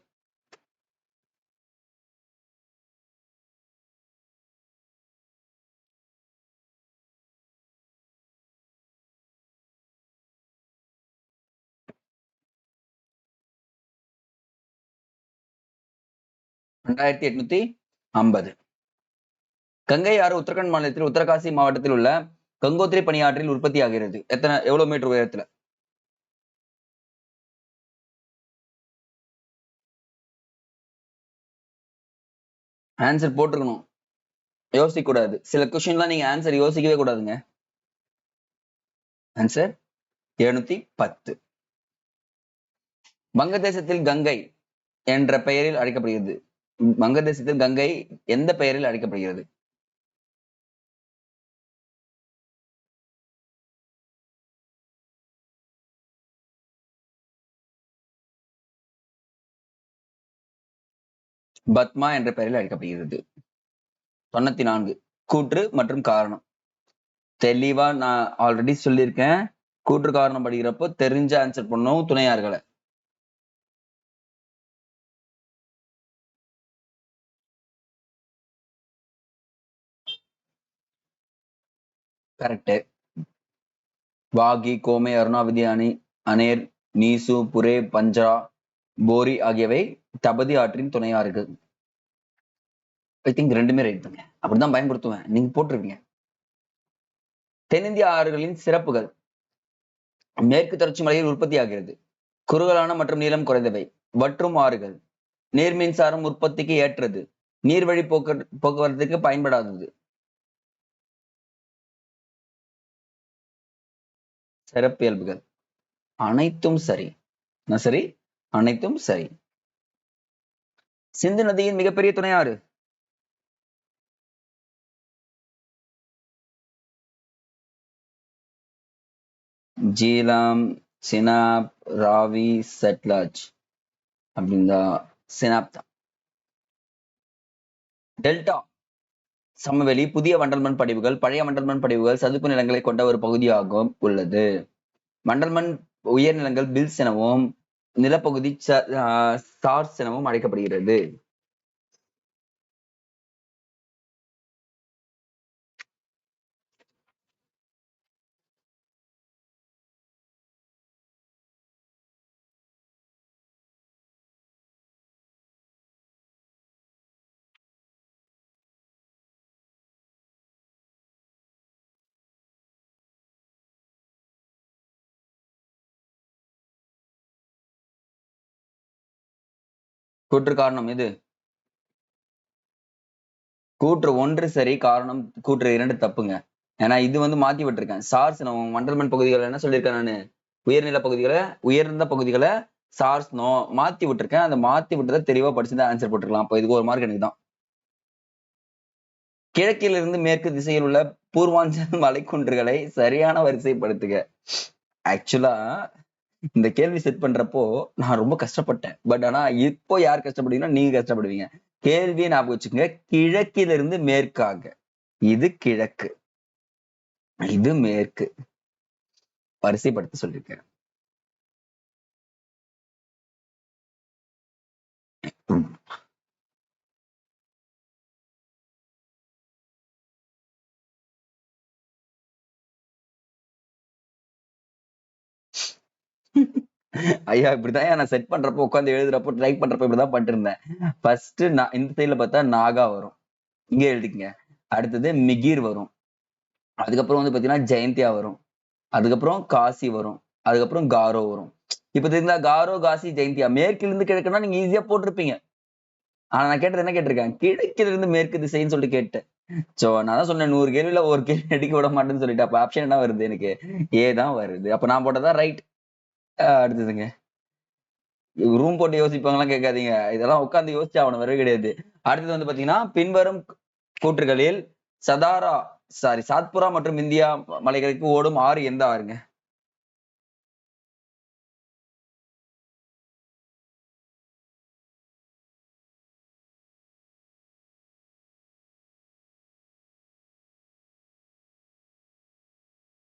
$2850. கங்கை ஆறு உத்தரகண்ட் மாநிலத்தில் உத்தரகாசி மாவட்டத்தில் உள்ள கங்கோத்ரி பனியாற்றில் உற்பத்தி ஆகிறது. எவ்வளவு மீட்டர் உயரத்துல? ஆன்சர் போட்டிருக்கணும், யோசிக்க கூடாது. சில கொஸ்டின்லாம் நீங்க ஆன்சர் யோசிக்கவே கூடாதுங்க. ஆன்சர் 710. வங்கதேசத்தில் கங்கை என்ற பெயரில் அழைக்கப்படுகிறது. வங்கதேசத்தில் கங்கை எந்த பெயரில் அழைக்கப்படுகிறது? பத்மா என்ற பெயரில் அழைக்கப்படுகிறது. 94. கூற்று மற்றும் காரணம். தெளிவா நான் ஆல்ரெடி சொல்லியிருக்கேன். கூற்று காரணம் படிக்கிறப்போ தெரிஞ்ச ஆன்சர் பண்ணும் துணையார்களை. கரெக்ட். வாகி, கோமை, அருணாவதி அனேர், நீசு, புரே, பஞ்சா, போரி ஆகியவை தபதி ஆற்றின் துணையாறுகள். ஐ திங்க் ரெண்டுமே ரைட் தாங்க. அப்படிதான் பயன்படுத்துவேன், நீங்க போட்டிருப்பீங்க. தென்னிந்திய ஆறுகளின் சிறப்புகள். மேற்கு தொடர்ச்சி மலையில் உற்பத்தி ஆகிறது. குறுகலான மற்றும் நீளம் குறைந்தவை. வற்றும் ஆறுகள். நீர் மின்சாரம் உற்பத்திக்கு ஏற்றது. நீர்வழி போக்குவரத்துக்கு பயன்படாதது. சிறப்பியல்புகள். அனைத்தும் சரி. சரி, அனைத்தும் சரி. சிந்து நதியின் மிகப்பெரிய துணையாறு. ஜீலம், சினாப், ராவி, சட்லஜ் அப்படின்னா சினாப் தான். டெல்டா சமவெளி புதிய வண்டல் மண் படிவுகள், பழைய வண்டல் மண் படிவுகள், சதுப்பு நிலங்களை கொண்ட ஒரு பகுதியாகவும் உள்ளது. வண்டல் மண் உயர்நிலங்கள் பில்ஸ் எனவும் நிலப்பகுதி சார்ஸ் எனவும் அழைக்கப்படுகிறது. கூற்று காரணம் இது. கூற்று 1 சரி, காரணம் கூற்று 2 தப்புங்க. ஏன்னா இது வந்து மாத்தி விட்டுருக்கேன். சார்ஸ் நம்ம மண்டல்மண் பகுதிகள் என்ன சொல்லியிருக்கேன் நானு, உயர்நில பகுதிகளை, உயர்ந்த பகுதிகளை சார்ஸ் நோ மாத்தி விட்டுருக்கேன். அந்த மாத்தி விட்டதை தெளிவா படிச்சுதான் ஆன்சர் போட்டுருக்கலாம். அப்போ இதுக்கு 1 மார்க் எனக்கு தான். கிழக்கிலிருந்து மேற்கு திசையில் உள்ள பூர்வாஞ்சல் மலைக்குன்றுகளை சரியான வரிசைப்படுத்துக. ஆக்சுவலா இந்த கேள்வி செட் பண்றப்போ நான் ரொம்ப கஷ்டப்பட்டேன். பட் ஆனா இப்போ யார் கஷ்டப்படுவீங்கன்னா நீங்க கஷ்டப்படுவீங்க. கேள்வியை ஞாபகம் வச்சுக்கோங்க. கிழக்கிலிருந்து மேற்காக. இது கிழக்கு, இது மேற்கு. வரிசைப்படுத்த சொல்லியிருக்கேன். ஐயா இப்படிதான் நான் செட் பண்றப்போ உட்காந்து எழுதுறப்போ ட்ரை பண்றப்போ இப்படிதான் பண்ணிட்டு இருந்தேன். ஃபர்ஸ்ட் நான் இந்த சைட்ல பார்த்தா நாகா வரும், இங்க எழுதிக்கங்க. அடுத்தது மிகிர் வரும். அதுக்கப்புறம் வந்து பாத்தீங்கன்னா ஜெயந்தியா வரும். அதுக்கப்புறம் காசி வரும். அதுக்கப்புறம் காரோ வரும். இப்ப தெரியுங்களா, காரோ, காசி, ஜெயந்தியா மேற்கில இருந்து கிழக்குன்னா நீங்க ஈஸியா போட்டிருப்பீங்க. ஆனா நான் கேட்டது என்ன கேட்டிருக்கேன், கிழக்கில இருந்து மேற்கு திசைன்னு சொல்லிட்டு கேட்டேன். சோ நான் தான் சொன்னேன் 100 கேள்வியில ஒரு கேள்வி அடிக்க விட மாட்டேன்னு சொல்லிட்டு. அப்ப ஆப்ஷன் என்ன வருது, எனக்கு ஏ தான் வருது. அப்ப நான் போட்டதான் ரைட். அடுத்ததுங்க, ரூம் போட்டு யோசிப்பாங்கலாம் கேட்காதீங்க. இதெல்லாம் உட்காந்து யோசிச்சு அவன வரவே கிடையாது. அடுத்தது வந்து பாத்தீங்கன்னா, பின்வரும் கூற்றுகளில் சாத்புரா மற்றும் இந்தியா மலைகளுக்கு ஓடும் ஆறு எந்த ஆறுங்க?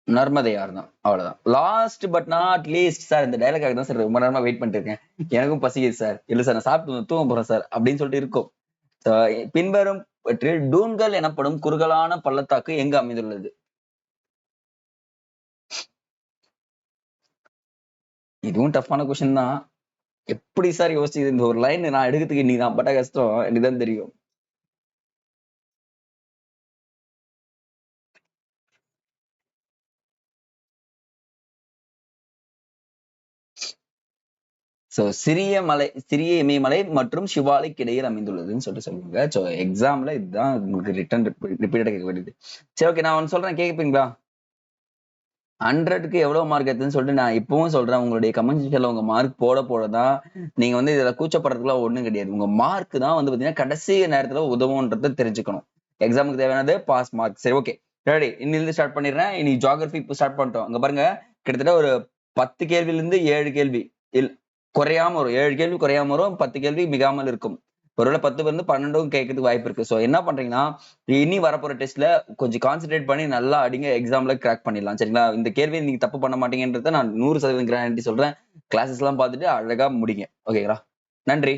நர்மதை ஆறு தான். அவ்வளவுதான். Last but not least sir, இந்த டைலாக் தான் சார் ரொம்ப நேரமா வெயிட் பண்ணிட்டு இருக்கேன். எனக்கும் பசிக்குது சார், இல்ல சார் நான் சாப்பிட்டு தூங்க போறேன் சார் அப்படின்னு சொல்லிட்டு இருக்கும். பின்வரும் டூன்கள் எனப்படும் குறுகலான பள்ளத்தாக்கு எங்கு அமைந்துள்ளது? இதுவும் டஃப்பான கொஸ்டின் தான். எப்படி சார் யோசிச்சு இந்த ஒரு லைன் நான் எடுக்கிறதுக்கு இன்னைக்கு நான் பட்ட கஷ்டம் எனக்குதான் தெரியும். சோ சிறிய இமயமலை மற்றும் சிவாலிக் இடையில் அமைந்துள்ளதுன்னு சொல்லுவாங்க. சோ எக்ஸாம்ல இதுதான் உங்களுக்கு ரிட்டன் ரிப்பீட்டடா கேட்க வேண்டியது. சரி, ஓகே, நான் ஒன்னு சொல்றேன், கேட்பீங்களா? 100க்கு எவ்வளவு மார்க் எடுத்துன்னு சொல்லிட்டு நான் இப்பவும் சொல்றேன், உங்களுடைய கமெண்ட் செக்ஷன்ல உங்க மார்க் போடதான் நீங்க வந்து இதுல கூச்சப்படுறதுக்குலாம் ஒண்ணும் கிடையாது. உங்க மார்க் தான் வந்து பாத்தீங்கன்னா கடைசி நேரத்துல உதவுன்றத தெரிஞ்சுக்கணும். எக்ஸாமுக்கு தேவையானது பாஸ் மார்க். சரி, ஓகே, ரெடி. இன்னிலிருந்து ஸ்டார்ட் பண்ணிடுறேன். இனி ஜியோகிராஃபி இப்போ ஸ்டார்ட் பண்ணிட்டோம். அங்க பாருங்க, கிட்டத்தட்ட ஒரு 10 கேள்வியில இருந்து 7 கேள்வி குறையாம வரும். 7 கேள்வி குறையாம வரும், 10 கேள்வி மிகாமல் இருக்கும். ஒருவேளை 10 இருந்து 12 கேட்கறதுக்கு வாய்ப்பு இருக்கு. சோ என்ன பண்றீங்கன்னா, இனி வரப்போற டெஸ்ட்ல கொஞ்சம் கான்சென்ட்ரேட் பண்ணி நல்லா அடிங்க, எக்ஸாம்ல கிராக் பண்ணிடலாம். சரிங்களா? இந்த கேள்வி நீங்க தப்பு பண்ண மாட்டீங்கன்றத நான் 100% கேரண்டி சொல்றேன். கிளாஸஸ் எல்லாம் பார்த்துட்டு அழகா முடிங்க. ஓகேங்களா? நன்றி.